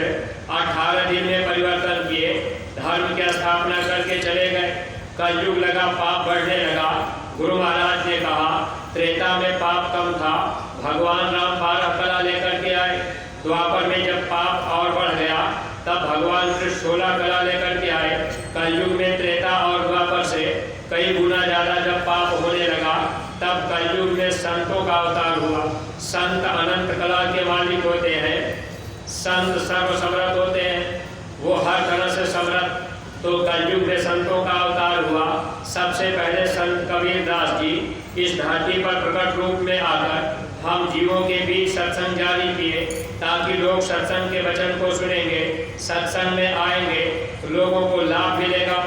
18 दिन में परिवर्तन किए, धर्म की स्थापना करके चले गए। कलयुग लगा, पाप बढ़ने लगा। गुरु महाराज ने कहा त्रेता में पाप कम था, भगवान राम 12 कला लेकर के आए। द्वापर में जब पाप और बढ़ गया तब भगवान कृष्ण 16 कला लेकर के आए। कलयुग में त्रेता और द्वापर से कई गुना ज्यादा जब पाप होने लगा तब कलयुग में संतों का अवतार हुआ। संत अनंत कला के मालिक होते हैं, संत सर्व समर्थ होते हैं, वो हर तरह से समर्थ। तो कलयुग में संतों का अवतार हुआ। सबसे पहले संत कबीर दास जी इस धरती पर प्रकट रूप में आकर हम जीवों के बीच सत्संग जारी किए ताकि लोग सत्संग के वचन को सुनेंगे, सत्संग में आएंगे, लोगों को लाभ मिलेगा।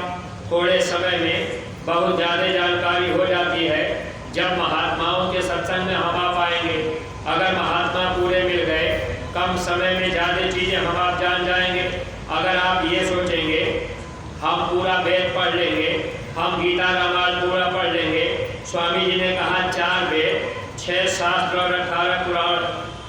थोड़े समय में बहुत ज़्यादा जानकारी हो जाती है जब महात्माओं के सत्संग में हम आप आएंगे। अगर महात्मा पूरे मिल गए, कम समय में ज़्यादा चीज़ें हम आप जान जाएंगे। अगर आप ये सोचेंगे हम पूरा वेद पढ़ लेंगे, हम गीता रामायण पूरा पढ़ लेंगे, स्वामी जी ने कहा 4 वेद, 6 शास्त्र और 18 पुराण,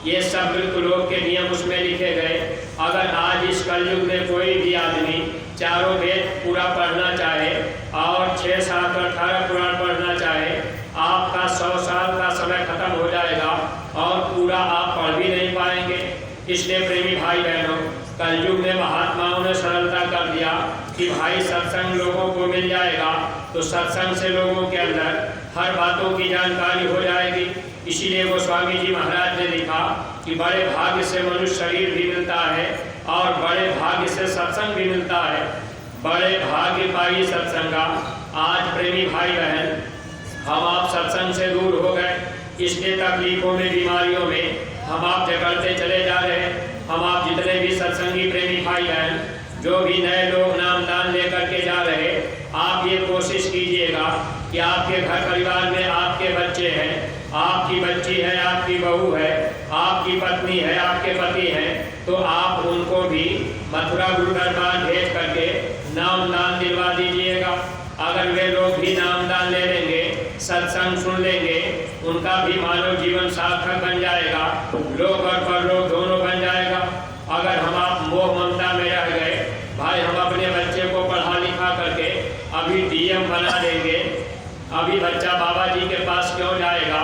ये सब लोग के नियम उसमें लिखे गए। अगर आज इस कलयुग में कोई भी आदमी चारों वेद पूरा पढ़ना चाहे और 6 शास्त्र 18 पुराण पढ़ना चाहे, आपका 100 साल का समय खत्म हो जाएगा और पूरा आप पढ़ भी नहीं पाएंगे। इसलिए प्रेमी भाई बहनों, कलयुग में महात्माओं ने सरलता कर दिया कि भाई सत्संग लोगों को मिल जाएगा तो सत्संग से लोगों के अंदर हर बातों की जानकारी हो जाएगी। इसीलिए वो स्वामी जी महाराज ने लिखा कि बड़े भाग्य से मनुष्य शरीर भी मिलता है और बड़े भाग्य से सत्संग भी मिलता है। बड़े भाग्य पाई सत्संगा। आज प्रेमी भाई बहन हम आप सत्संग से दूर हो गए, इसलिए तकलीफों में, बीमारियों में हम आप जकड़ते चले जा रहे हैं। हम आप जितने भी सत्संगी प्रेमी भाई बहन, जो भी नए लोग नाम दान लेकर के जा रहे, आप ये कोशिश कीजिएगा कि आपके घर परिवार में आपके बच्चे हैं, आपकी बच्ची है, आपकी बहू है, आपकी पत्नी है, आपके पति हैं, तो आप उनको भी मथुरा गुरु दरबार भेज करके नाम दान दिलवा दीजिएगा। अगर वे लोग भी नाम दान ले लेंगे, सत्संग सुन लेंगे उनका भी मानव जीवन सार्थक बन जाएगा, लोक और परलोक दोनों बन जाएगा। अगर हम आप मोह ममता में रह गए, भाई हम अपने बच्चे को पढ़ा लिखा करके अभी डीएम बना देंगे, अभी बच्चा बाबा जी के पास क्यों जाएगा,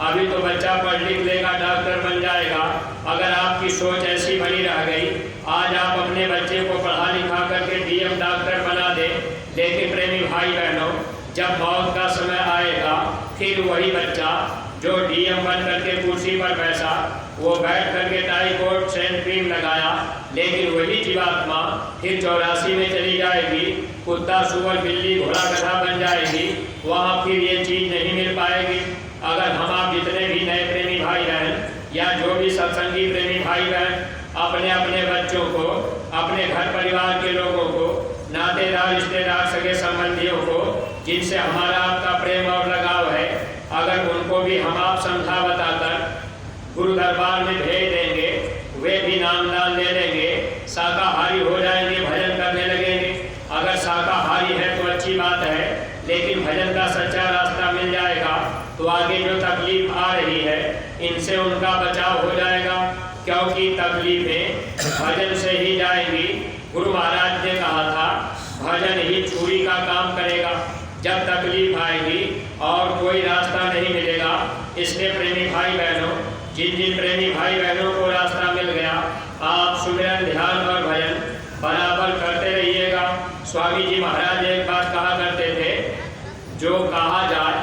अभी तो बच्चा पढ़ लिख लेगा, डॉक्टर बन जाएगा। अगर आपकी सोच ऐसी बनी रह गई, आज आप अपने बच्चे को पढ़ा लिखा करके डीएम डॉक्टर बना दें, लेकिन प्रेमी भाई बहनों, जब मौत का समय आएगा फिर वही बच्चा जो डीएम बन करके कुर्सी पर बैठा, वो बैठ करके टाई कोट सेंट क्रीम लगाया, लेकिन वही जीवात्मा फिर 84 में चली जाएगी, कुत्ता सुअर बिल्ली घोड़ा गधा बन जाएगी, वहाँ फिर ये चीज़ नहीं मिल पाएगी। अगर हम आप जितने भी नए प्रेमी भाई बहन या जो भी सत्संगी प्रेमी भाई बहन अपने अपने बच्चों को, अपने घर परिवार के लोगों को, नातेदार रिश्तेदार सगे संबंधियों को जिनसे हमारा आपका प्रेम और लगाव है, अगर उनको भी हम आप समझा बताकर गुरु दरबार में भेज देंगे, वे भी नामदान ले लेंगे, शाकाहारी हो जाएंगे, भजन करने लगेंगे। अगर शाकाहारी है तो अच्छी बात है, लेकिन भजन का सच्चा रास्ता मिल जाएगा तो आगे जो तकलीफ आ रही है इनसे उनका बचाव हो जाएगा, क्योंकि तकलीफें भजन से ही जाएंगी। गुरु महाराज ने कहा था भजन ही छुरी का काम करेगा। जब तकलीफ आएगी और कोई रास्ता नहीं मिलेगा, इसलिए प्रेमी भाई बहनों, जिन जिन प्रेमी भाई बहनों को रास्ता मिल गया, आप सुमिरन ध्यान और भजन बराबर करते रहिएगा। स्वामी जी महाराज एक बात कहा करते थे, जो कहा जाए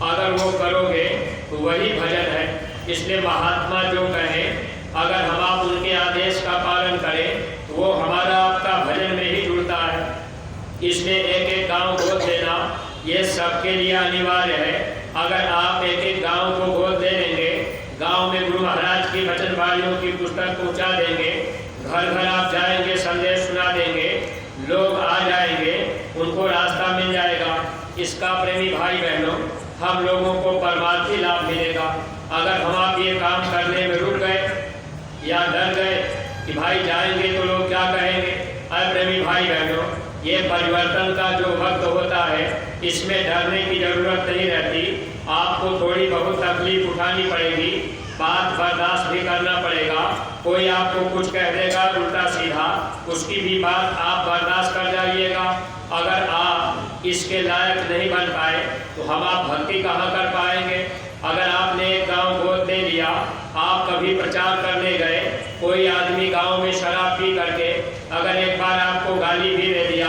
अगर वो करोगे तो वही भजन है। इसलिए महात्मा जो कहें, अगर हम आप उनके आदेश का पालन करें तो वो हमारा आपका भजन में ही जुड़ता है। इसलिए एक एक गांव गोद देना ये सबके लिए अनिवार्य है। अगर आप एक एक गांव को गोद दे लेंगे, गांव में गुरु महाराज की वचन वाणियों की पुस्तक पहुंचा देंगे, घर घर आप जाएंगे, संदेश सुना देंगे, लोग आ जाएंगे, उनको रास्ता मिल जाएगा। इसका प्रेमी भाई बहनों हम लोगों को परमार्थी लाभ मिलेगा। अगर हम आप ये काम करने में रुक गए या डर गए कि भाई जाएंगे तो लोग क्या कहेंगे, अरे प्रेमी भाई बहनों, ये परिवर्तन का जो वक्त होता है इसमें डरने की जरूरत नहीं रहती। आपको थोड़ी बहुत तकलीफ उठानी पड़ेगी, बात बर्दाश्त भी करना पड़ेगा। कोई आपको कुछ कह देगा उल्टा सीधा, उसकी भी बात आप बर्दाश्त कर जाइएगा। अगर आप इसके लायक नहीं बन पाए तो हम आप भक्ति कहाँ कर पाएंगे। अगर आपने एक गांव गोद दे लिया, आप कभी प्रचार करने गए, कोई आदमी गांव में शराब पी करके अगर एक बार आपको गाली भी दे दिया,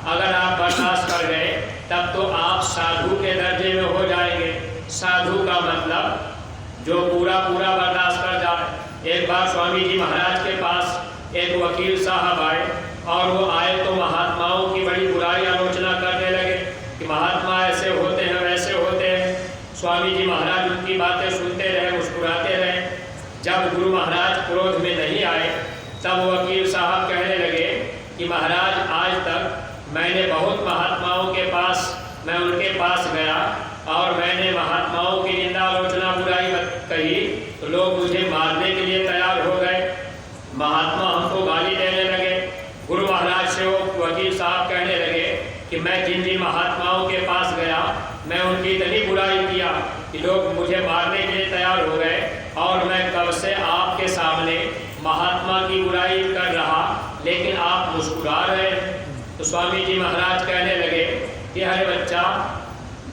अगर आप बर्दाश्त कर गए, तब तो आप साधु के दर्जे में हो जाएंगे। साधु का मतलब जो पूरा पूरा बर्दाश्त कर जाए। एक बार स्वामी जी महाराज के पास एक वकील साहब आए और वो आए तो महात्माओं की बड़ी बुराई आलोचना करने लगे कि महात्मा ऐसे होते हैं, वैसे होते हैं। स्वामी जी महाराज उनकी बातें सुनते रहे, मुस्कुराते रहे। जब गुरु महाराज क्रोध में नहीं आए, तब वकील साहब कहने लगे कि महाराज, आज तक मैंने बहुत महात्माओं के पास, मैं उनके पास गया और मैंने महात्माओं की निंदा आलोचना बुराई कही तो लोग मुझे मारने के लिए तैयार हो गए, महात्मा हमको गाली देने लगे। गुरु महाराज से वो वकील साहब कहने लगे कि मैं जिन जिन महात्माओं के पास गया, मैं उनकी इतनी बुराई किया कि लोग मुझे मारने के लिए तैयार हो गए, और मैं कब से आपके सामने महात्मा की बुराई कर रहा, लेकिन आप मुस्कुरा रहे। तो स्वामी जी महाराज कहने लगे कि अरे बच्चा,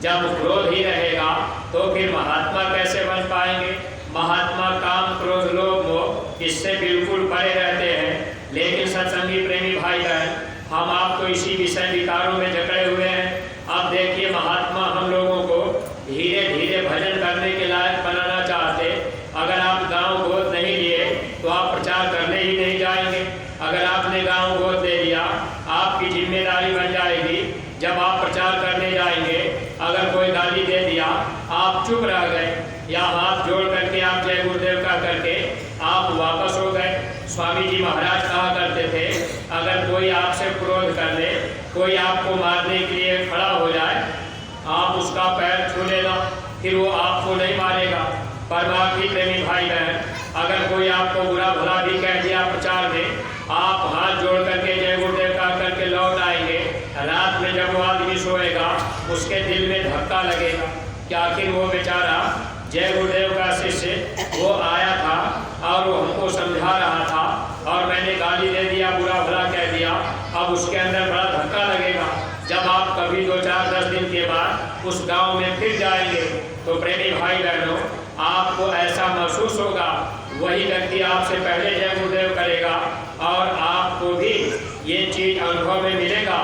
जब क्रोध ही रहेगा तो फिर महात्मा कैसे बन पाएंगे। महात्मा काम क्रोध लोभ मोह इससे बिल्कुल परे रहते हैं। लेकिन सत्संगी प्रेमी भाई बहन, हम आपको इसी विषय विकारों में जकड़े हुए हैं। आप देखिए, महात्मा हम लोगों को धीरे धीरे भजन करने के लायक बनाना चाहते। अगर आप गांव गोद नहीं लिए तो आप प्रचार करने ही नहीं जाएंगे। अगर आपने गांव गोद ले लिया, आपकी जिम्मेदारी बन जाएगी। जब आप प्रचार करने जाएंगे, अगर कोई गाली दे दिया, आप चुप रह गए या हाथ जोड़ करके आप जय गुरुदेव का करके आप वापस हो गए। स्वामी जी महाराज कहा करते थे, अगर कोई आपसे क्रोध कर ले, कोई आपको मारने के लिए खड़ा हो जाए, आप उसका पैर छू लेना, फिर वो आपको नहीं मारेगा। परमार्थी प्रेमी भाई बहन, अगर कोई आपको बुरा भला भी कह दिया प्रचार में, आप हाथ जोड़ करके जय गुरुदेव का करके लौट आएंगे। रात में जब वो आदमी सोएगा, उसके दिल में धक्का लगेगा कि आखिर वो बेचारा जय गुरुदेव का शिष्य वो आया था और वो हमको समझा रहा था और मैंने गाली दे दिया, बुरा भला कह दिया। अब उसके अंदर बड़ा धक्का लगेगा। जब आप कभी 2-4-10 दिन के बाद उस गांव में फिर जाएंगे तो प्रेमी भाई बहनों, आपको ऐसा महसूस होगा, वही व्यक्ति आपसे पहले जय गुरुदेव करेगा और आपको भी ये चीज़ अनुभव में मिलेगा।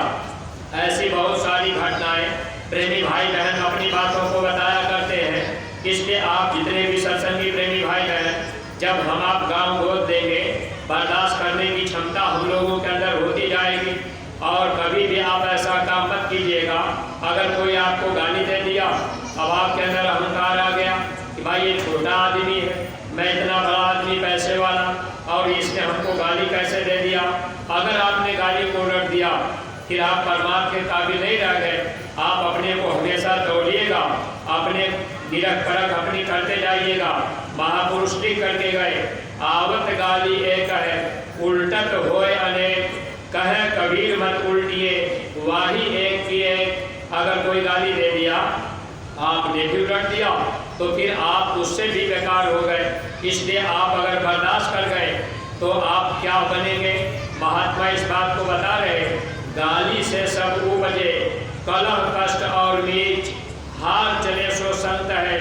ऐसी बहुत सारी घटनाएं प्रेमी भाई बहन अपनी बातों को बताया करते हैं। इसलिए आप जितने भी सत्संगी प्रेमी भाई बहन, जब हम आप गाँव गोद देंगे, बर्दाश्त करने की क्षमता हम लोगों के अंदर होती जाएगी। और कभी भी आप ऐसा काम मत कीजिएगा। अगर कोई आपको गाली दे दिया, अब आपके अंदर अहंकार आ गया कि भाई ये छोटा आदमी है, मैं इतना बड़ा आदमी पैसे वाला, और इसने हमको गाली कैसे दे दिया। अगर आपने गाली को उलट दिया, फिर आप परमात्मा के काबिल नहीं रह गए। आप अपने को हमेशा तोड़िएगा, अपने निरख परख अपनी करते जाइएगा। महापुरुष ठीक करके गए, आवत गाली एक है, उल्टत होए अनेक, कहे कबीर मत उल्टिए, वाही एक की एक। अगर कोई गाली दे दिया, आपने भी उलट दिया, तो फिर आप उससे भी बेकार हो गए। इसलिए आप अगर बर्दाश्त कर गए तो आप क्या बनेंगे। महात्मा इस बात को बता रहे, गाली से सब उपजे, कलह कष्ट और नीच, हार चले सो संत है,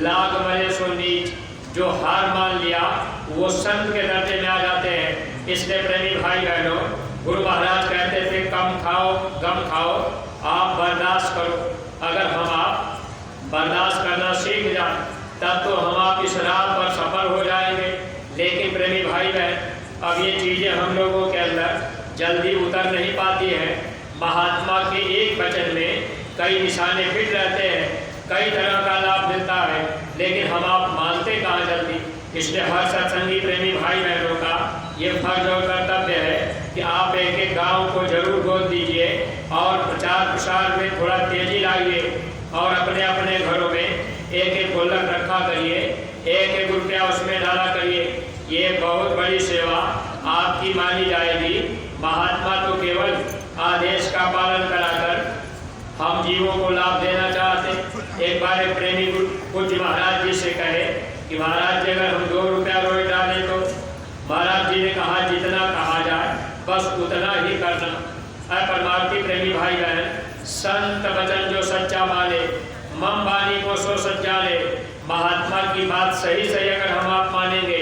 लाग मरे सो नीच। जो हार मान लिया वो संत के दर्जे में आ जाते हैं। इसलिए प्रेमी भाई बहनों, गुरु महाराज कहते थे कम खाओ गम खाओ, आप बर्दाश्त करो। अगर हम आप बर्दाश्त करना सीख जाए तब तो हम आप इस राह पर सफल हो जाएंगे। लेकिन प्रेमी भाई बहन, अब ये चीज़ें हम लोगों के अंदर जल्दी उतर नहीं पाती हैं। महात्मा के एक वचन में कई निशाने फिट रहते हैं, कई तरह का लाभ मिलता है, लेकिन हम आप मानते कहाँ जल्दी। इसलिए हर सत्संगी प्रेमी भाई बहनों का ये फर्ज और कर्तव्य है कि आप एक एक गाँव को जरूर गोद दीजिए और प्रचार प्रसार में थोड़ा तेजी लाइए और अपने अपने घरों में एक एक गोलक रखा करिए, एक एक रुपया उसमें डाला करिए। ये बहुत बड़ी सेवा आपकी मानी जाएगी। महात्मा तो केवल आदेश का पालन कराकर हम जीवों को लाभ देना चाहते। एक बार एक प्रेमी पूज्य महाराज जी से कहे कि महाराज जी, अगर हम 2 रुपया रोज डालें तो। महाराज जी ने कहा जितना कहा जाए बस उतना ही करना। परमार्थी प्रेमी भाई बहन, संत वचन जो सच्चा माने, मम वाणी को सो सच्चाले। महात्मा की बात सही सही अगर हम आप मानेंगे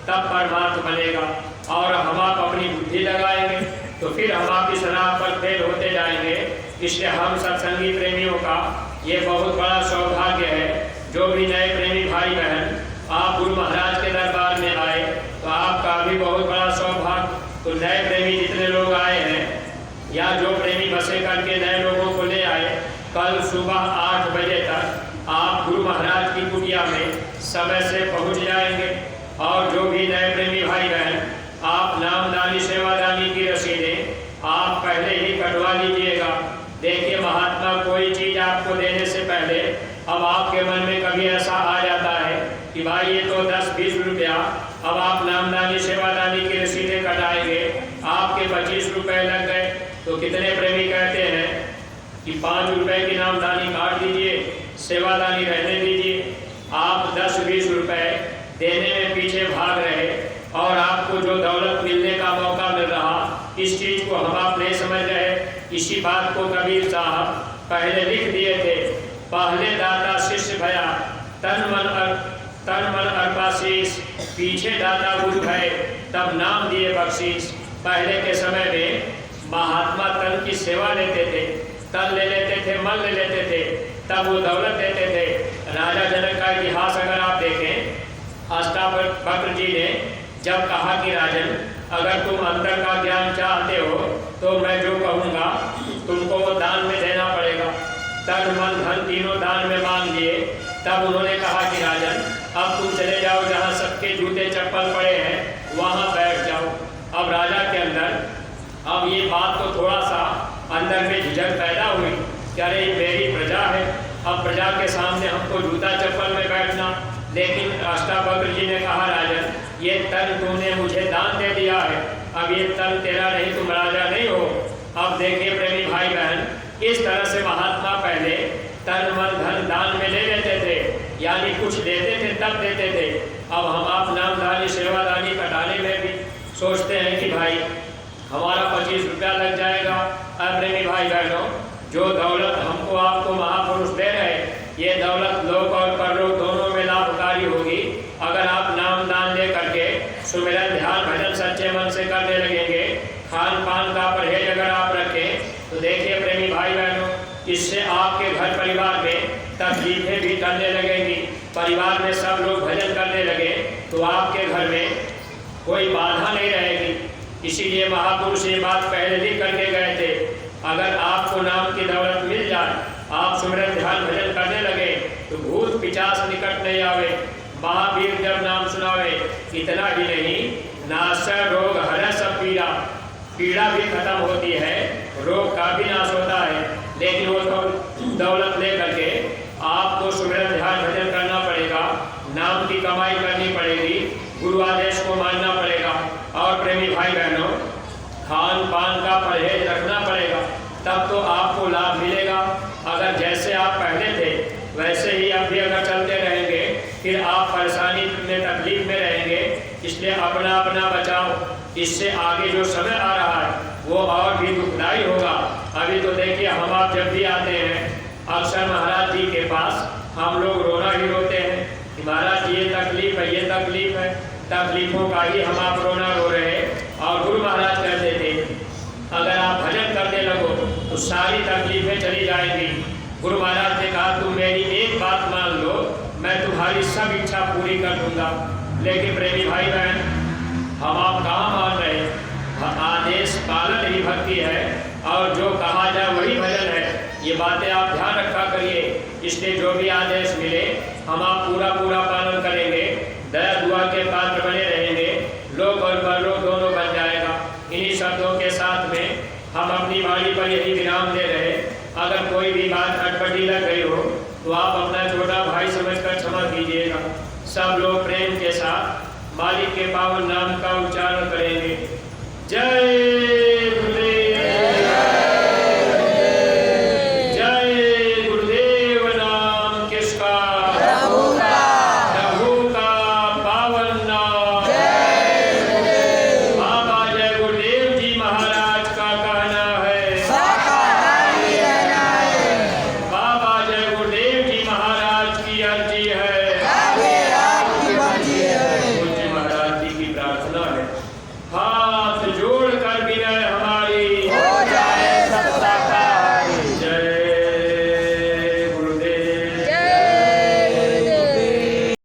तब परमार्थ बनेगा, और हम आप अपनी बुद्धि लगाएंगे तो फिर हम आप इस राह पर फेल होते जाएंगे। इसलिए हम सत्संगी प्रेमियों का ये बहुत बड़ा सौभाग्य है। जो भी नए प्रेमी भाई बहन आप गुरु महाराज के दरबार में आए तो आपका भी बहुत बड़ा सौभाग्य। तो नए प्रेमी जितने लोग आए हैं या जो प्रेमी बसे करके नए लोगों को ले आए, कल सुबह 8 बजे तक आप गुरु महाराज की कुटिया में समय से पहुंच जाएंगे। और जो भी नए प्रेमी भाई बहन आप नामदानी सेवादानी की रसीदें आप पहले ही कटवा लीजिएगा। देखिए महात्मा कोई चीज़ आपको देने से पहले अब आपके मन में कभी ऐसा आ जाता है कि भाई ये तो 10-20 रुपया, अब आप नामदानी सेवादानी की रसीदें कटाएंगे, आपके 25 रुपये लग गए। तो कितने प्रेमी कहते हैं कि 5 रुपये की नामदानी काट दीजिए, सेवादानी रहने दीजिए। आप 10-20 रुपये देने में पीछे भाग रहे और आपको जो दौलत मिलने का मौका मिल रहा, इस चीज़ को हम आप नहीं समझ रहे। इसी बात को कबीर साहब पहले लिख दिए थे, पहले दाता शिष्य भया, तन मन अर्पाशीष, पीछे दाता गुरु भय, तब नाम दिए बख्शीश। पहले के समय में महात्मा तन की सेवा लेते थे, तन ले लेते थे, मन ले लेते थे, तब वो दौलत देते थे। राजा जनक का इतिहास अगर आप देखें, अष्टावक्र जी ने जब कहा कि राजन, अगर तुम अंतर का ज्ञान चाहते हो तो मैं जो कहूँगा तुमको वो दान में देना पड़ेगा। तन मन धन तीनों दान में मांग लिए। तब उन्होंने कहा कि राजन, अब तुम चले जाओ जहाँ सबके जूते चप्पल पड़े हैं, वहाँ बैठ जाओ। अब राजा के अंदर अब ये बात तो थोड़ा सा अंदर में झिझक पैदा हुई कि अरे मेरी प्रजा है, अब प्रजा के सामने हमको जूता चप्पल में बैठना। लेकिन अष्टावक्र जी ने कहा राजन, ये तन तूने मुझे दान दे दिया है, अब ये तन तेरा नहीं, तुम राजा नहीं हो। अब देखिए प्रेमी भाई बहन, इस तरह से महात्मा पहले तन मन धन दान में ले लेते थे यानी कुछ लेते थे तब देते थे। अब हम आप नामदानी सेवादानी कटाने में भी सोचते हैं कि भाई हमारा 25 रुपया लग जाएगा। अब प्रेमी भाई बहनों, जो दौलत हमको आपको महापुरुष दे रहे, ये दौलत लोक और परलोक दोनों में लाभकारी होगी अगर आप नामदान दे करके सुमिरन ध्यान भजन सच्चे मन से करने लगेंगे। खान पान का परहेज अगर आप रखें तो देखिए प्रेमी भाई बहनों, इससे आपके घर परिवार में तकलीफें भी टलने लगेंगी। परिवार में सब लोग भजन करने लगे तो आपके घर में कोई बाधा नहीं रहेगी। इसीलिए महापुरुष ये बात पहले लिख करके गए थे, अगर आपको नाम की दौलत मिल जाए, आप सुमिरन ध्यान भजन करने लगे तो भूत पिशाच निकट नहीं आवे। महावीर जब नाम सुनावे, इतना ही नहीं, नाश रोग हर सब पीड़ा, पीड़ा भी खत्म होती है, रोग का भी नाश होता है। लेकिन वो दौलत ले करके आपको सुमिरन ध्यान भजन करना पड़ेगा, नाम की कमाई करनी पड़ेगी, गुरु आदेश को मानना पड़ेगा और प्रेमी भाई बहनों खान पान का परहेज रखना पड़ेगा, तब तो आपको लाभ मिलेगा। अगर जैसे आप पहले थे वैसे ही अब भी अगर चलते रहेंगे फिर आप परेशानी में तकलीफ में रहेंगे। इसलिए अपना अपना बचाओ, इससे आगे जो समय आ रहा है वो और भी दुखदायी होगा। अभी तो देखिए हम आप जब भी आते हैं अक्सर महाराज जी के पास हम लोग रोना ही रोते हैं कि महाराज ये तकलीफ है, ये तकलीफ है, तकलीफों का ही हम आप रोना रो रहे हैं। और गुरु महाराज कहते थे अगर आप भजन करने लगो तो सारी तकलीफें चली जाएंगी। गुरु महाराज ने कहा तुम मेरी एक बात मान लो, मैं तुम्हारी सब इच्छा पूरी कर दूंगा। लेकिन प्रेमी भाई बहन हम आप कहाँ मान रहे हैं? आदेश पालन ही भक्ति है और जो कहा जाए वही भजन है। ये बातें आप ध्यान रखा करिए। इसलिए जो भी आदेश मिले हम आप पूरा पूरा पालन करेंगे, दया दुआ के पात्र बने रहेंगे, लोक और परलोक दोनों बन जाएगा। इन्हीं शब्दों के साथ में हम अपनी वाणी पर यही विराम दे रहे। अगर कोई भी बात अटपटी लग गई हो तो आप अपना छोटा भाई समझकर क्षमा कीजिएगा। सब लोग प्रेम के साथ मालिक के पावन नाम का उच्चारण करेंगे। जय